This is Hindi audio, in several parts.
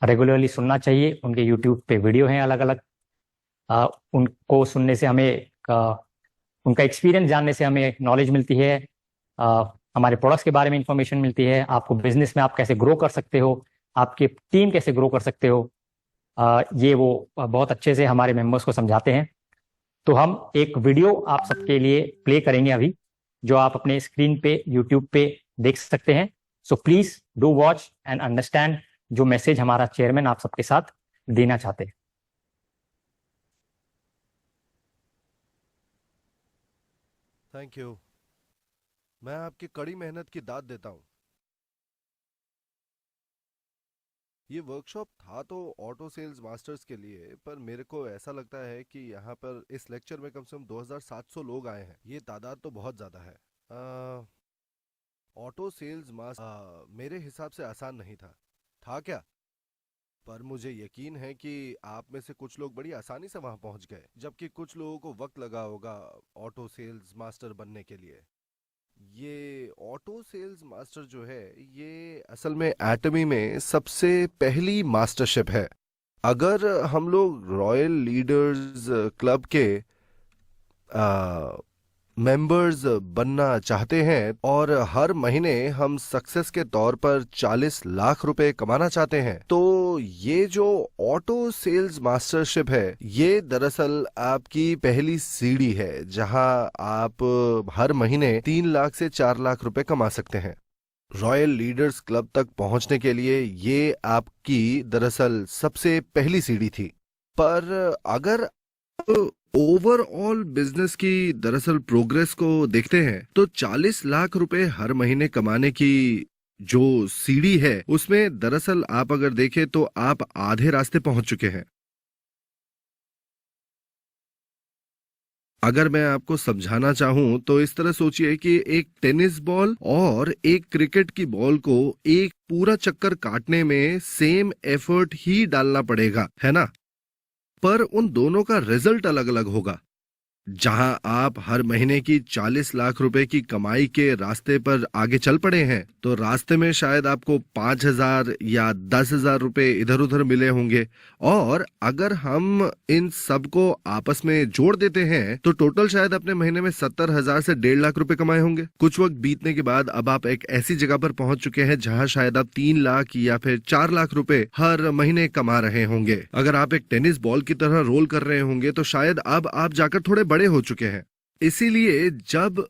रेगुलरली सुनना चाहिए। उनके यूट्यूब पे वीडियो हैं अलग अलग। उनको सुनने से हमें उनका एक्सपीरियंस जानने से हमें नॉलेज मिलती है। हमारे प्रोडक्ट्स के बारे में इंफॉर्मेशन मिलती है। आपको बिजनेस में आप कैसे ग्रो कर सकते हो, आपकी टीम कैसे ग्रो कर सकते हो, ये वो बहुत अच्छे से हमारे मेंबर्स को समझाते हैं। तो हम एक वीडियो आप सबके लिए प्ले करेंगे अभी, जो आप अपने स्क्रीन पे यूट्यूब पे देख सकते हैं। So please do watch and understand जो मैसेज हमारा चेयरमैन आप सबके साथ देना चाहते हैं। Thank you. मैं आपकी कड़ी मेहनत की दाद देता हूँ। ये वर्कशॉप था तो ऑटो सेल्स मास्टर्स के लिए, पर मेरे को ऐसा लगता है कि यहाँ पर इस लेक्चर में कम से कम 2700 लोग आए हैं। ये तादाद तो बहुत ज़्यादा है। ऑटो सेल्स मास्टर मेरे हिसाब से आसान नहीं था क्या? पर मुझे यकीन है कि आप में से कुछ लोग बड़ी आसानी से वहां पहुंच गए, जबकि कुछ लोगों को वक्त लगा होगा ऑटो सेल्स मास्टर बनने के लिए। ये ऑटो सेल्स मास्टर जो है, ये असल में एटमी में सबसे पहली मास्टरशिप है। अगर हम लोग रॉयल लीडर्स क्लब के मेंबर्स बनना चाहते हैं और हर महीने हम सक्सेस के तौर पर 40 लाख रुपए कमाना चाहते हैं, तो ये जो ऑटो सेल्स मास्टरशिप है, ये दरअसल आपकी पहली सीढ़ी है जहां आप हर महीने 3 लाख से 4 लाख रुपए कमा सकते हैं। रॉयल लीडर्स क्लब तक पहुंचने के लिए ये आपकी दरअसल सबसे पहली सीढ़ी थी। पर अगर ओवरऑल बिजनेस की दरअसल प्रोग्रेस को देखते हैं तो 40 लाख रुपए हर महीने कमाने की जो सीढ़ी है, उसमें दरअसल आप अगर देखें तो आप आधे रास्ते पहुंच चुके हैं। अगर मैं आपको समझाना चाहूं तो इस तरह सोचिए कि एक टेनिस बॉल और एक क्रिकेट की बॉल को एक पूरा चक्कर काटने में सेम एफर्ट ही डालना पड़ेगा, है ना? पर उन दोनों का रिजल्ट अलग अलग होगा। जहां आप हर महीने की 40 लाख रुपए की कमाई के रास्ते पर आगे चल पड़े हैं, तो रास्ते में शायद आपको 5,000 या 10,000 रुपए इधर उधर मिले होंगे। और अगर हम इन सब को आपस में जोड़ देते हैं तो टोटल शायद अपने महीने में 70,000 से 1.5 लाख रुपए कमाए होंगे। कुछ वक्त बीतने के बाद अब आप एक ऐसी जगह पर पहुंच चुके हैं जहां शायद आप 3 लाख या फिर 4 लाख रुपए हर महीने कमा रहे होंगे। अगर आप एक टेनिस बॉल की तरह रोल कर रहे होंगे तो शायद अब आप जाकर थोड़े बड़े हो चुके हैं। इसीलिए जब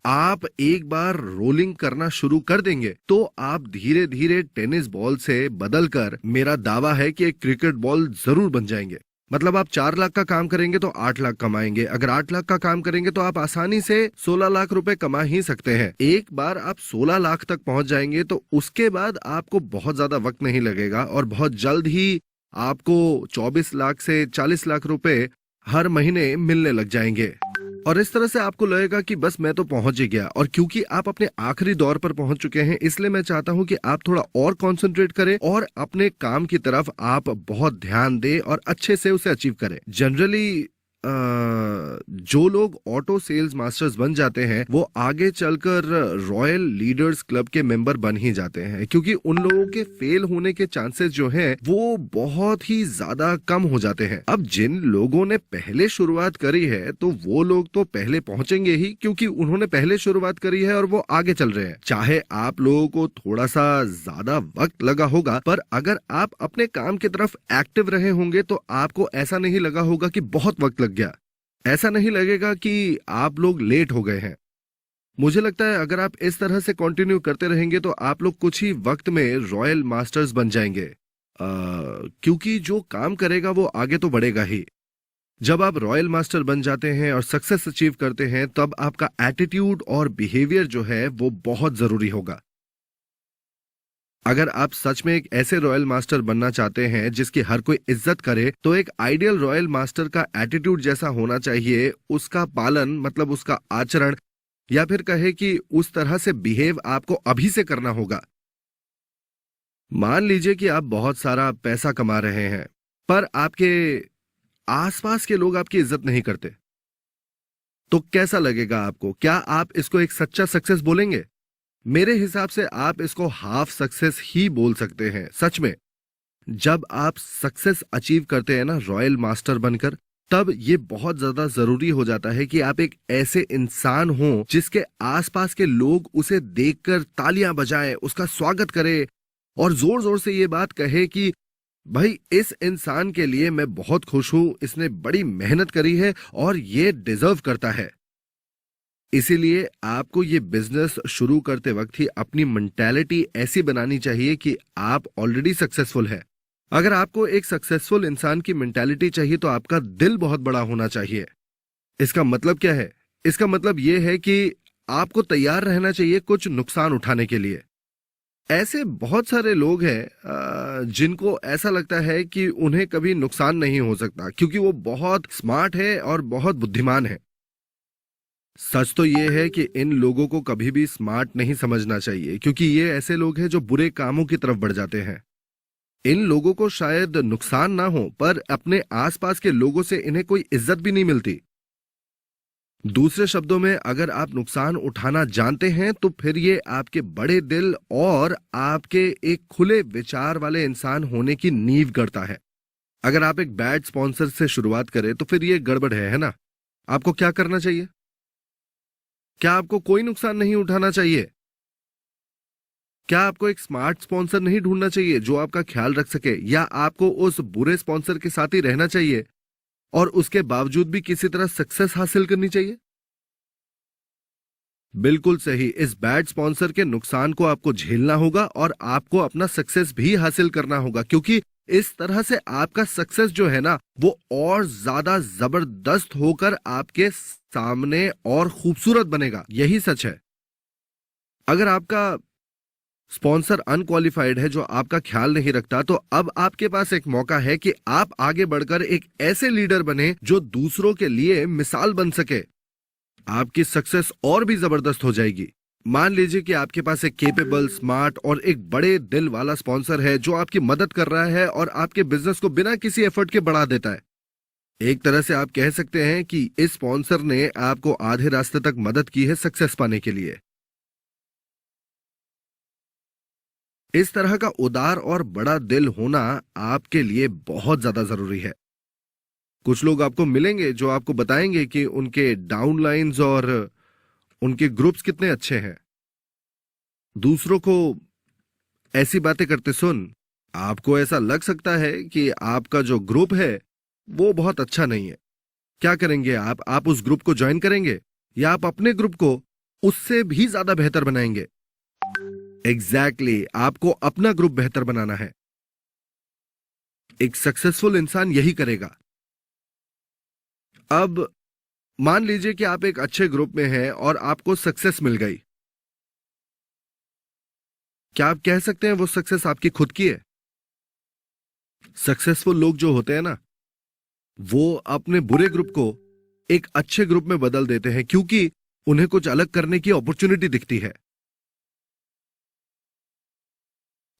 आप एक बार रोलिंग करना शुरू कर देंगे तो आप धीरे धीरे टेनिस बॉल से बदलकर, मेरा दावा है कि एक क्रिकेट बॉल जरूर बन जाएंगे। मतलब आप 4 लाख का काम करेंगे तो 8 लाख कमाएंगे। अगर 8 लाख का काम करेंगे तो आप आसानी से 16 लाख रुपए कमा ही सकते हैं। एक बार आप 16 लाख तक पहुंच जाएंगे तो उसके बाद आपको बहुत ज्यादा वक्त नहीं लगेगा और बहुत जल्द ही आपको 24 लाख से 40 लाख रुपए हर महीने मिलने लग जाएंगे। और इस तरह से आपको लगेगा कि बस मैं तो पहुंच ही गया। और क्योंकि आप अपने आखिरी दौर पर पहुंच चुके हैं, इसलिए मैं चाहता हूं कि आप थोड़ा और कंसंट्रेट करें और अपने काम की तरफ आप बहुत ध्यान दें और अच्छे से उसे अचीव करें। जनरली जो लोग ऑटो सेल्स मास्टर्स बन जाते हैं वो आगे चलकर रॉयल लीडर्स क्लब के मेंबर बन ही जाते हैं, क्योंकि उन लोगों के फेल होने के चांसेस जो हैं वो बहुत ही ज्यादा कम हो जाते हैं। अब जिन लोगों ने पहले शुरुआत करी है तो वो लोग तो पहले पहुंचेंगे ही, क्योंकि उन्होंने पहले शुरुआत करी है और वो आगे चल रहे हैं। चाहे आप लोगों को थोड़ा सा ज्यादा वक्त लगा होगा, पर अगर आप अपने काम की तरफ एक्टिव रहे होंगे तो आपको ऐसा नहीं लगा होगा कि बहुत वक्त गया। ऐसा नहीं लगेगा कि आप लोग लेट हो गए हैं। मुझे लगता है अगर आप इस तरह से कंटिन्यू करते रहेंगे तो आप लोग कुछ ही वक्त में रॉयल मास्टर्स बन जाएंगे। क्योंकि जो काम करेगा वो आगे तो बढ़ेगा ही। जब आप रॉयल मास्टर बन जाते हैं और सक्सेस अचीव करते हैं तब आपका एटीट्यूड और बिहेवियर जो है वो बहुत जरूरी होगा। अगर आप सच में एक ऐसे रॉयल मास्टर बनना चाहते हैं जिसकी हर कोई इज्जत करे, तो एक आइडियल रॉयल मास्टर का एटीट्यूड जैसा होना चाहिए, उसका पालन मतलब उसका आचरण, या फिर कहे कि उस तरह से बिहेव आपको अभी से करना होगा। मान लीजिए कि आप बहुत सारा पैसा कमा रहे हैं पर आपके आसपास के लोग आपकी इज्जत नहीं करते, तो कैसा लगेगा आपको? क्या आप इसको एक सच्चा सक्सेस बोलेंगे? मेरे हिसाब से आप इसको हाफ सक्सेस ही बोल सकते हैं। सच में जब आप सक्सेस अचीव करते हैं ना रॉयल मास्टर बनकर, तब ये बहुत ज्यादा जरूरी हो जाता है कि आप एक ऐसे इंसान हो जिसके आसपास के लोग उसे देखकर तालियां बजाएं, उसका स्वागत करें और जोर जोर से ये बात कहे कि भाई इस इंसान के लिए मैं बहुत खुश हूं, इसने बड़ी मेहनत करी है और ये डिजर्व करता है। इसीलिए आपको ये बिजनेस शुरू करते वक्त ही अपनी मेंटालिटी ऐसी बनानी चाहिए कि आप ऑलरेडी सक्सेसफुल है। अगर आपको एक सक्सेसफुल इंसान की मेंटालिटी चाहिए तो आपका दिल बहुत बड़ा होना चाहिए। इसका मतलब क्या है? इसका मतलब यह है कि आपको तैयार रहना चाहिए कुछ नुकसान उठाने के लिए। ऐसे बहुत सारे लोग हैं जिनको ऐसा लगता है कि उन्हें कभी नुकसान नहीं हो सकता क्योंकि वो बहुत स्मार्ट है और बहुत बुद्धिमान है। सच तो ये है कि इन लोगों को कभी भी स्मार्ट नहीं समझना चाहिए क्योंकि ये ऐसे लोग हैं जो बुरे कामों की तरफ बढ़ जाते हैं। इन लोगों को शायद नुकसान ना हो पर अपने आसपास के लोगों से इन्हें कोई इज्जत भी नहीं मिलती। दूसरे शब्दों में, अगर आप नुकसान उठाना जानते हैं तो फिर ये आपके बड़े दिल और आपके एक खुले विचार वाले इंसान होने की नींव गढ़ता है। अगर आप एक बैड स्पॉन्सर से शुरुआत करें तो फिर ये गड़बड़ है ना? आपको क्या करना चाहिए? क्या आपको कोई नुकसान नहीं उठाना चाहिए? क्या आपको एक स्मार्ट स्पॉन्सर नहीं ढूंढना चाहिए जो आपका ख्याल रख सके, या आपको उस बुरे स्पॉन्सर के साथ ही रहना चाहिए और उसके बावजूद भी किसी तरह सक्सेस हासिल करनी चाहिए? बिल्कुल सही। इस बैड स्पॉन्सर के नुकसान को आपको झेलना होगा और आपको अपना सक्सेस भी हासिल करना होगा क्योंकि इस तरह से आपका सक्सेस जो है ना वो और ज्यादा जबरदस्त होकर आपके सामने और खूबसूरत बनेगा। यही सच है। अगर आपका स्पॉन्सर अनक्वालिफाइड है, जो आपका ख्याल नहीं रखता, तो अब आपके पास एक मौका है कि आप आगे बढ़कर एक ऐसे लीडर बने जो दूसरों के लिए मिसाल बन सके। आपकी सक्सेस और भी जबरदस्त हो जाएगी। मान लीजिए कि आपके पास एक केपेबल, स्मार्ट और एक बड़े दिल वाला स्पॉन्सर है जो आपकी मदद कर रहा है और आपके बिजनेस को बिना किसी एफर्ट के बढ़ा देता है। एक तरह से आप कह सकते हैं कि इस स्पॉन्सर ने आपको आधे रास्ते तक मदद की है सक्सेस पाने के लिए। इस तरह का उदार और बड़ा दिल होना आपके लिए बहुत ज्यादा जरूरी है। कुछ लोग आपको मिलेंगे जो आपको बताएंगे कि उनके डाउनलाइंस और उनके ग्रुप्स कितने अच्छे हैं। दूसरों को ऐसी बातें करते सुन आपको ऐसा लग सकता है कि आपका जो ग्रुप है वो बहुत अच्छा नहीं है। क्या करेंगे आप उस ग्रुप को ज्वाइन करेंगे या आप अपने ग्रुप को उससे भी ज्यादा बेहतर बनाएंगे? एग्जैक्टली, आपको अपना ग्रुप बेहतर बनाना है। एक सक्सेसफुल इंसान यही करेगा। अब मान लीजिए कि आप एक अच्छे ग्रुप में हैं और आपको सक्सेस मिल गई। क्या आप कह सकते हैं वो सक्सेस आपकी खुद की है? सक्सेसफुल लोग जो होते हैं ना वो अपने बुरे ग्रुप को एक अच्छे ग्रुप में बदल देते हैं क्योंकि उन्हें कुछ अलग करने की अपॉर्चुनिटी दिखती है।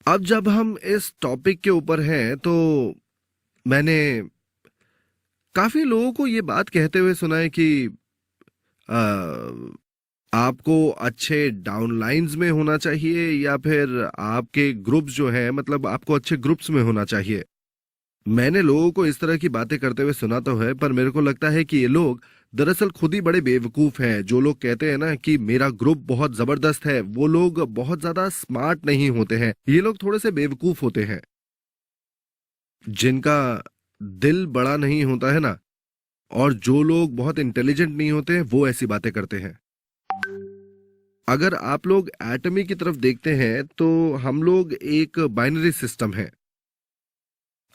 अब जब हम इस टॉपिक के ऊपर हैं तो मैंने काफी लोगों को ये बात कहते हुए सुना है कि आ, आपको अच्छे डाउनलाइंस में होना चाहिए या फिर आपके ग्रुप्स जो है, मतलब आपको अच्छे ग्रुप्स में होना चाहिए। मैंने लोगों को इस तरह की बातें करते हुए सुना तो है, पर मेरे को लगता है कि ये लोग दरअसल खुद ही बड़े बेवकूफ हैं। जो लोग कहते हैं ना कि मेरा ग्रुप बहुत जबरदस्त है, वो लोग बहुत ज्यादा स्मार्ट नहीं होते हैं। ये लोग थोड़े से बेवकूफ होते हैं। जिनका दिल बड़ा नहीं होता है ना, और जो लोग बहुत इंटेलिजेंट नहीं होते हैं, वो ऐसी बातें करते हैं। अगर आप लोग एटमी की तरफ देखते हैं तो हम लोग एक बाइनरी सिस्टम है।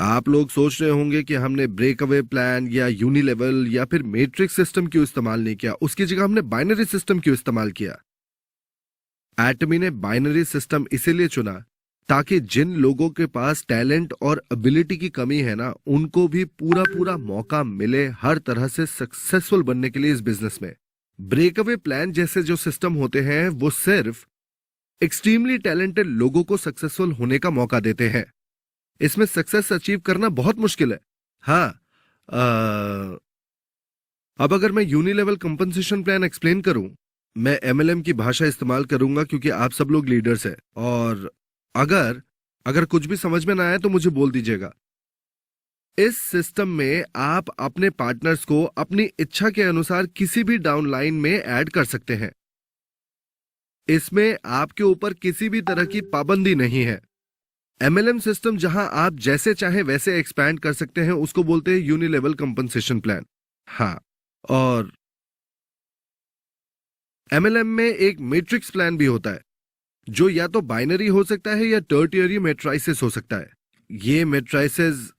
आप लोग सोच रहे होंगे कि हमने ब्रेकअवे प्लान या यूनिलेवल या फिर मैट्रिक्स सिस्टम क्यों इस्तेमाल नहीं किया, उसकी जगह हमने बाइनरी सिस्टम क्यों इस्तेमाल किया। एटमी ने बाइनरी सिस्टम इसीलिए चुना ताकि जिन लोगों के पास टैलेंट और एबिलिटी की कमी है ना, उनको भी पूरा पूरा मौका मिले हर तरह से सक्सेसफुल बनने के लिए इस बिजनेस में। ब्रेकअवे प्लान जैसे जो सिस्टम होते हैं वो सिर्फ एक्सट्रीमली टैलेंटेड लोगों को सक्सेसफुल होने का मौका देते हैं। इसमें सक्सेस अचीव करना बहुत मुश्किल है। हाँ, अब अगर मैं यूनिलेवल कंपनसेशन प्लान एक्सप्लेन करूं, मैं एमएलएम की भाषा इस्तेमाल करूंगा क्योंकि आप सब लोग लीडर्स हैं। और अगर अगर कुछ भी समझ में ना आए तो मुझे बोल दीजिएगा। इस सिस्टम में आप अपने पार्टनर्स को अपनी इच्छा के अनुसार किसी भी डाउनलाइन में ऐड कर सकते हैं। इसमें आपके ऊपर किसी भी तरह की पाबंदी नहीं है। एमएलएम सिस्टम जहां आप जैसे चाहे वैसे एक्सपैंड कर सकते हैं, उसको बोलते हैं यूनिलेवल कंपनसेशन प्लान। हाँ, और एमएलएम में एक मैट्रिक्स प्लान भी होता है, जो या तो बाइनरी हो सकता है या टर्टियरी मैट्रिसेस हो सकता है। ये मैट्रिसेस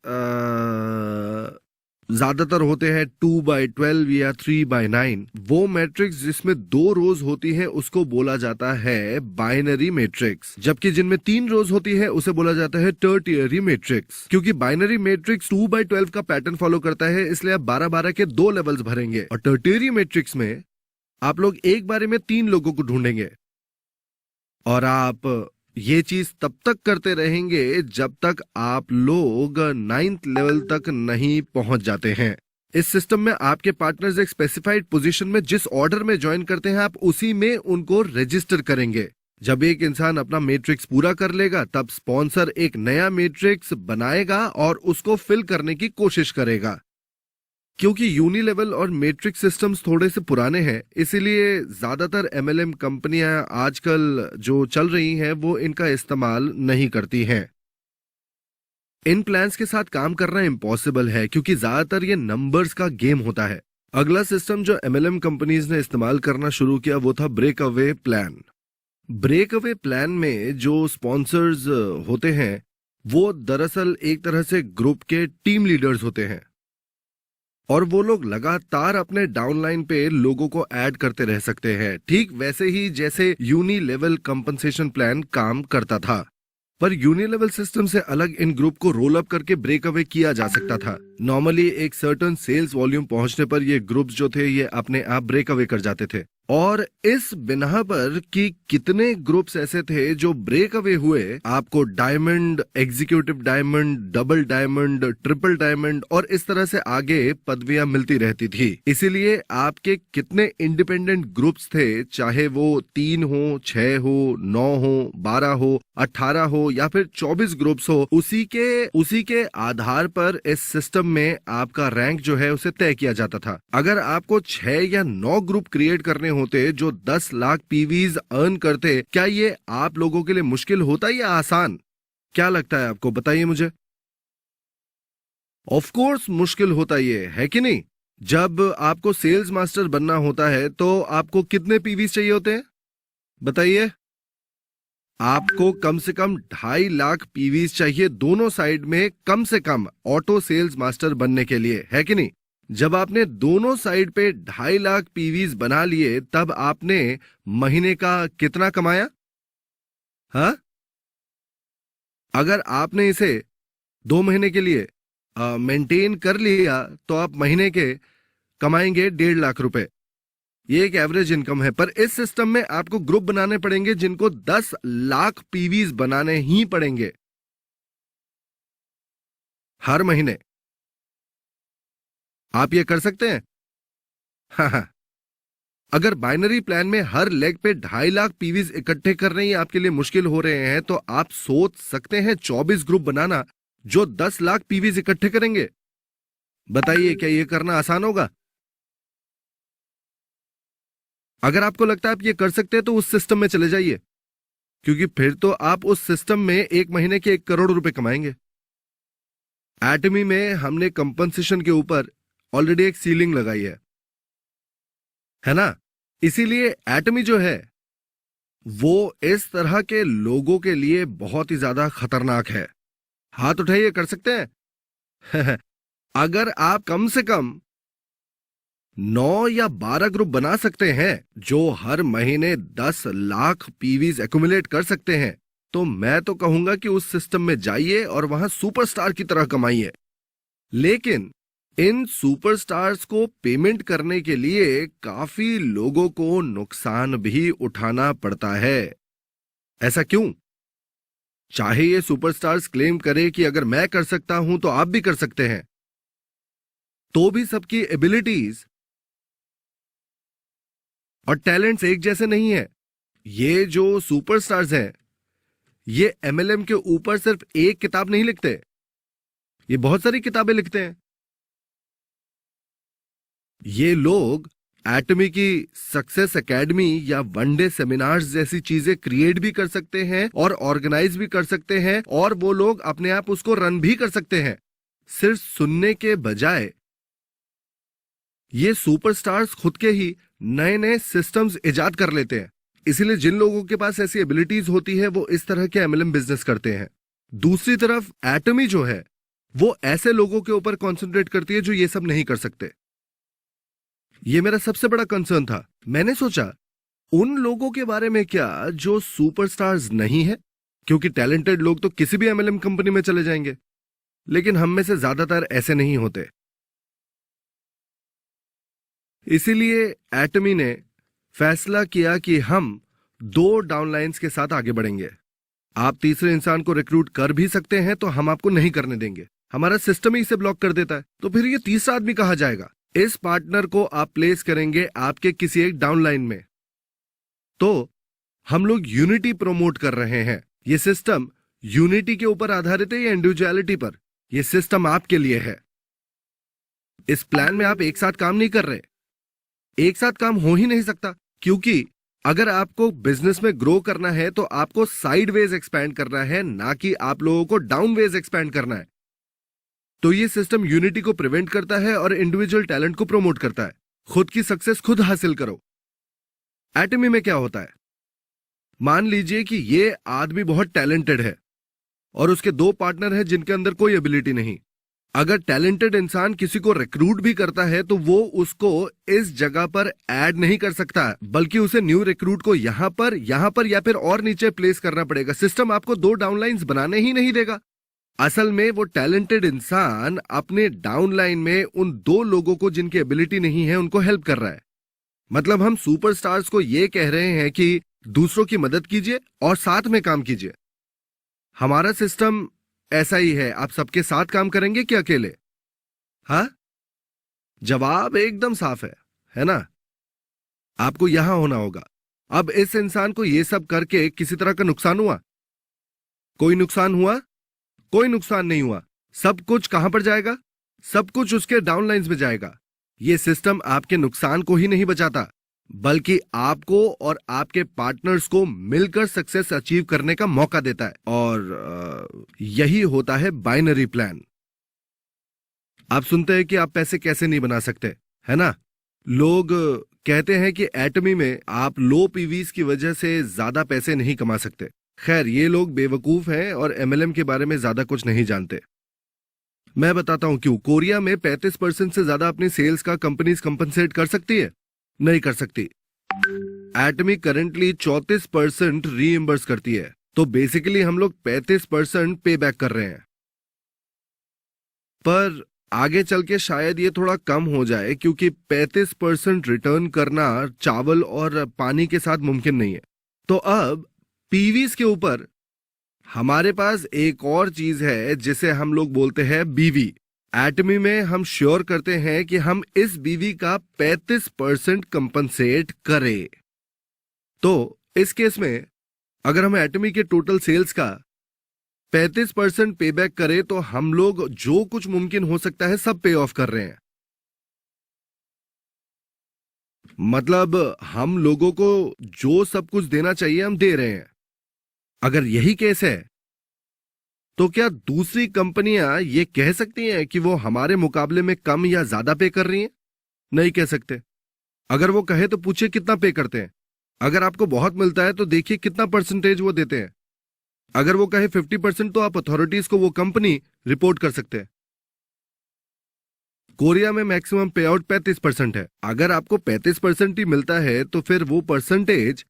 ज्यादातर होते हैं 2/12 या 3/9। वो मैट्रिक्स जिसमें 2 रोज होती है उसको बोला जाता है बाइनरी मैट्रिक्स, जबकि जिनमें 3 रोज होती है उसे बोला जाता है टर्टियरी मैट्रिक्स। क्योंकि बाइनरी मैट्रिक्स 2/12 का पैटर्न फॉलो करता है, इसलिए आप 12-12 के 2 लेवल्स भरेंगे। और टर्टियरी मैट्रिक्स में आप लोग एक बारे में 3 लोगों को ढूंढेंगे, और आप ये चीज तब तक करते रहेंगे जब तक आप लोग 9th लेवल तक नहीं पहुंच जाते हैं। इस सिस्टम में आपके पार्टनर्स एक स्पेसिफाइड पोजीशन में जिस ऑर्डर में ज्वाइन करते हैं, आप उसी में उनको रजिस्टर करेंगे। जब एक इंसान अपना मैट्रिक्स पूरा कर लेगा, तब स्पॉन्सर एक नया मैट्रिक्स बनाएगा और उसको फिल करने की कोशिश करेगा। क्योंकि यूनिलेवल और मैट्रिक्स सिस्टम्स थोड़े से पुराने हैं, इसीलिए ज्यादातर एमएलएम कंपनियां आजकल जो चल रही हैं वो इनका इस्तेमाल नहीं करती हैं। इन प्लान्स के साथ काम करना इम्पॉसिबल है, क्योंकि ज्यादातर ये नंबर्स का गेम होता है। अगला सिस्टम जो एमएलएम कंपनीज ने इस्तेमाल करना शुरू किया वो था break away plan. Break away plan में जो स्पॉन्सर्स होते हैं वो दरअसल एक तरह से ग्रुप के टीम लीडर्स होते हैं, और वो लोग लगातार अपने डाउनलाइन पे लोगों को ऐड करते रह सकते हैं, ठीक वैसे ही जैसे यूनी लेवल कंपनसेशन प्लान काम करता था। पर यूनी लेवल सिस्टम से अलग इन ग्रुप को रोल अप करके ब्रेक अवे किया जा सकता था। नॉर्मली एक सर्टेन सेल्स वॉल्यूम पहुंचने पर ये ग्रुप्स जो थे ये अपने आप ब्रेक अवे कर जाते थे। और इस बिना पर कि कितने ग्रुप्स ऐसे थे जो ब्रेक अवे हुए, आपको diamond, executive diamond, double diamond, triple diamond और इस तरह से आगे पदवियां मिलती रहती थी। इसीलिए आपके कितने इंडिपेंडेंट ग्रुप्स थे, चाहे वो 3 हो, 6 हो, 9 हो, 12 हो, 18 हो या फिर 24 ग्रुप्स हो, उसी के आधार पर इस सिस्टम में आपका रैंक जो है उसे तय किया जाता था। अगर आपको 6 या 9 ग्रुप क्रिएट करने होते जो 10 लाख पीवीज अर्न करते, क्या ये आप लोगों के लिए मुश्किल होता या आसान? क्या लगता है आपको, बताइए मुझे। ऑफ कोर्स मुश्किल होता ये है कि नहीं। जब आपको सेल्स मास्टर बनना होता है तो आपको कितने पीवीज चाहिए होते हैं, बताइए। आपको कम से कम 2.5 लाख पीवीज चाहिए दोनों साइड में, कम से कम ऑटो सेल्स मास्टर बनने के लिए, है कि नहीं। जब आपने दोनों साइड पे 2.5 लाख पीवीज बना लिए, तब आपने महीने का कितना कमाया? हाँ, अगर आपने इसे 2 महीने के लिए मेंटेन कर लिया तो आप महीने के कमाएंगे 1.5 लाख रुपए। ये एक एवरेज इनकम है। पर इस सिस्टम में आपको ग्रुप बनाने पड़ेंगे जिनको 10 लाख पीवीज बनाने ही पड़ेंगे हर महीने। आप ये कर सकते हैं? हाँ। अगर बाइनरी प्लान में हर लेग पे 2.5 लाख पीवीज इकट्ठे करने ही आपके लिए मुश्किल हो रहे हैं, तो आप सोच सकते हैं 24 ग्रुप बनाना जो 10 लाख पीवीज इकट्ठे करेंगे। बताइए, क्या ये करना आसान होगा? अगर आपको लगता है आप ये कर सकते हैं तो उस सिस्टम में चले जाइए, क्योंकि फिर तो आप उस सिस्टम में एक महीने के 1 करोड़ रुपए कमाएंगे। एटमी में हमने कंपनसेशन के ऊपर ऑलरेडी एक सीलिंग लगाई है ना। इसीलिए एटमी जो है वो इस तरह के लोगों के लिए बहुत ही ज्यादा खतरनाक है। हाथ उठाइए, कर सकते हैं? अगर आप कम से कम 9 या 12 ग्रुप बना सकते हैं जो हर महीने 10 लाख पीवीज एक्यूमुलेट कर सकते हैं, तो मैं तो कहूंगा कि उस सिस्टम में जाइए और वहां सुपरस्टार की तरह कमाइए। लेकिन इन सुपरस्टार्स को पेमेंट करने के लिए काफी लोगों को नुकसान भी उठाना पड़ता है। ऐसा क्यों? चाहे ये सुपरस्टार्स क्लेम करे कि अगर मैं कर सकता हूं तो आप भी कर सकते हैं, तो भी सबकी एबिलिटीज और टैलेंट्स एक जैसे नहीं है। ये जो सुपरस्टार्स हैं ये एमएलएम के ऊपर सिर्फ एक किताब नहीं लिखते, ये बहुत सारी किताबें लिखते हैं। ये लोग एटमी की सक्सेस एकेडमी या वनडे सेमिनार्स जैसी चीजें क्रिएट भी कर सकते हैं और ऑर्गेनाइज भी कर सकते हैं, और वो लोग अपने आप उसको रन भी कर सकते हैं। सिर्फ सुनने के बजाय ये सुपरस्टार्स खुद के ही नए नए सिस्टम्स इजाद कर लेते हैं। इसीलिए जिन लोगों के पास ऐसी एबिलिटीज होती है वो इस तरह के एमएलएम बिजनेस करते हैं। दूसरी तरफ एटमी जो है वो ऐसे लोगों के ऊपर कॉन्सेंट्रेट करती है जो ये सब नहीं कर सकते। ये मेरा सबसे बड़ा कंसर्न था। मैंने सोचा उन लोगों के बारे में क्या जो सुपरस्टार्स नहीं है, क्योंकि टैलेंटेड लोग तो किसी भी एमएलएम कंपनी में चले जाएंगे, लेकिन हम में से ज्यादातर ऐसे नहीं होते। इसीलिए एटमी ने फैसला किया कि हम 2 डाउनलाइंस के साथ आगे बढ़ेंगे। आप तीसरे इंसान को रिक्रूट कर भी सकते हैं तो हम आपको नहीं करने देंगे, हमारा सिस्टम ही इसे ब्लॉक कर देता है। तो फिर ये तीसरा आदमी कहा जाएगा? इस पार्टनर को आप प्लेस करेंगे आपके किसी एक डाउनलाइन में। तो हम लोग यूनिटी प्रमोट कर रहे हैं। ये सिस्टम यूनिटी के ऊपर आधारित है या इंडिविजुअलिटी पर? ये सिस्टम आपके लिए है। इस प्लान में आप एक साथ काम नहीं कर रहे, एक साथ काम हो ही नहीं सकता, क्योंकि अगर आपको बिजनेस में ग्रो करना है तो आपको साइडवेज एक्सपैंड करना है, ना कि आप लोगों को डाउनवेज एक्सपैंड करना है। तो ये सिस्टम यूनिटी को प्रिवेंट करता है और इंडिविजुअल टैलेंट को प्रमोट करता है। खुद की सक्सेस खुद हासिल करो। एटमी में क्या होता है, मान लीजिए कि ये आदमी बहुत टैलेंटेड है और उसके 2 पार्टनर हैं जिनके अंदर कोई एबिलिटी नहीं। अगर टैलेंटेड इंसान किसी को रिक्रूट भी करता है तो वो उसको इस जगह पर ऐड नहीं कर सकता, बल्कि उसे न्यू रिक्रूट को यहां पर या फिर और नीचे प्लेस करना पड़ेगा। सिस्टम आपको 2 डाउनलाइंस बनाने ही नहीं देगा। असल में वो टैलेंटेड इंसान अपने डाउनलाइन में उन 2 लोगों को जिनकी एबिलिटी नहीं है उनको हेल्प कर रहा है। मतलब हम सुपरस्टार्स को ये कह रहे हैं कि दूसरों की मदद कीजिए और साथ में काम कीजिए। हमारा सिस्टम ऐसा ही है। आप सबके साथ काम करेंगे कि अकेले? हाँ, जवाब एकदम साफ है ना? आपको यहां होना होगा। अब इस इंसान को यह सब करके किसी तरह का नुकसान हुआ? कोई नुकसान हुआ? कोई नुकसान नहीं हुआ। सब कुछ कहां पर जाएगा? सब कुछ उसके डाउनलाइंस में जाएगा। यह सिस्टम आपके नुकसान को ही नहीं बचाता, बल्कि आपको और आपके पार्टनर्स को मिलकर सक्सेस अचीव करने का मौका देता है। और यही होता है बाइनरी प्लान। आप सुनते हैं कि आप पैसे कैसे नहीं बना सकते, है ना? लोग कहते हैं कि एटमी में आप लो पीवीज की वजह से ज्यादा पैसे नहीं कमा सकते। खैर, ये लोग बेवकूफ हैं और एमएलएम के बारे में ज्यादा कुछ नहीं जानते। मैं बताता हूं क्यों। कोरिया में 35% से ज्यादा अपनी सेल्स का कंपनीज कंपनसेट कर सकती है? नहीं कर सकती। एटमी करंटली 34% रीइंबर्स करती है। तो बेसिकली हम लोग 35% पे बैक कर रहे हैं। पर आगे चल के शायद ये थोड़ा कम हो जाए, क्योंकि 35% रिटर्न करना चावल और पानी के साथ मुमकिन नहीं है। तो अब पीवीज के ऊपर हमारे पास एक और चीज है जिसे हम लोग बोलते हैं बीवी। एटमी में हम श्योर करते हैं कि हम इस बीवी का 35% कंपनसेट करें। तो इस केस में अगर हम एटमी के टोटल सेल्स का 35% पे बैक करें तो हम लोग जो कुछ मुमकिन हो सकता है सब पे ऑफ कर रहे हैं। मतलब हम लोगों को जो सब कुछ देना चाहिए हम दे रहे हैं। अगर यही केस है तो क्या दूसरी कंपनियां ये कह सकती हैं कि वो हमारे मुकाबले में कम या ज्यादा पे कर रही हैं? नहीं कह सकते। अगर वो कहे तो पूछिए कितना पे करते हैं। अगर आपको बहुत मिलता है तो देखिए कितना परसेंटेज वो देते हैं। अगर वो कहे 50% तो आप अथॉरिटीज को वो कंपनी रिपोर्ट कर सकते हैं। कोरिया में मैक्सिमम पे आउट 35% है। अगर आपको 35% ही मिलता है तो फिर वो परसेंटेज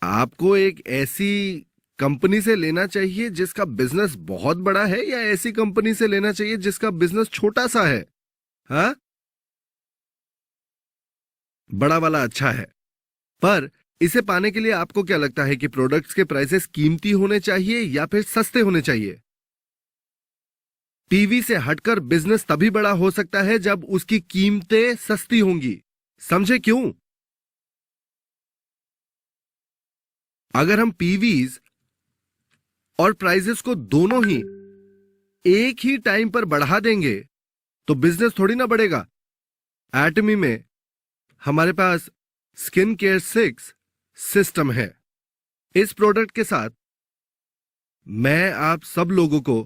आपको एक ऐसी कंपनी से लेना चाहिए जिसका बिजनेस बहुत बड़ा है, या ऐसी कंपनी से लेना चाहिए जिसका बिजनेस छोटा सा है? हाँ, बड़ा वाला अच्छा है। पर इसे पाने के लिए आपको क्या लगता है कि प्रोडक्ट्स के प्राइसेस कीमती होने चाहिए या फिर सस्ते होने चाहिए? पीवी से हटकर बिजनेस तभी बड़ा हो सकता है जब उसकी कीमतें सस्ती होंगी। समझे क्यों? अगर हम पीवीज और प्राइजेस को दोनों ही एक ही टाइम पर बढ़ा देंगे तो बिजनेस थोड़ी ना बढ़ेगा। एटमी में हमारे पास स्किन केयर 6 सिस्टम है। इस प्रोडक्ट के साथ मैं आप सब लोगों को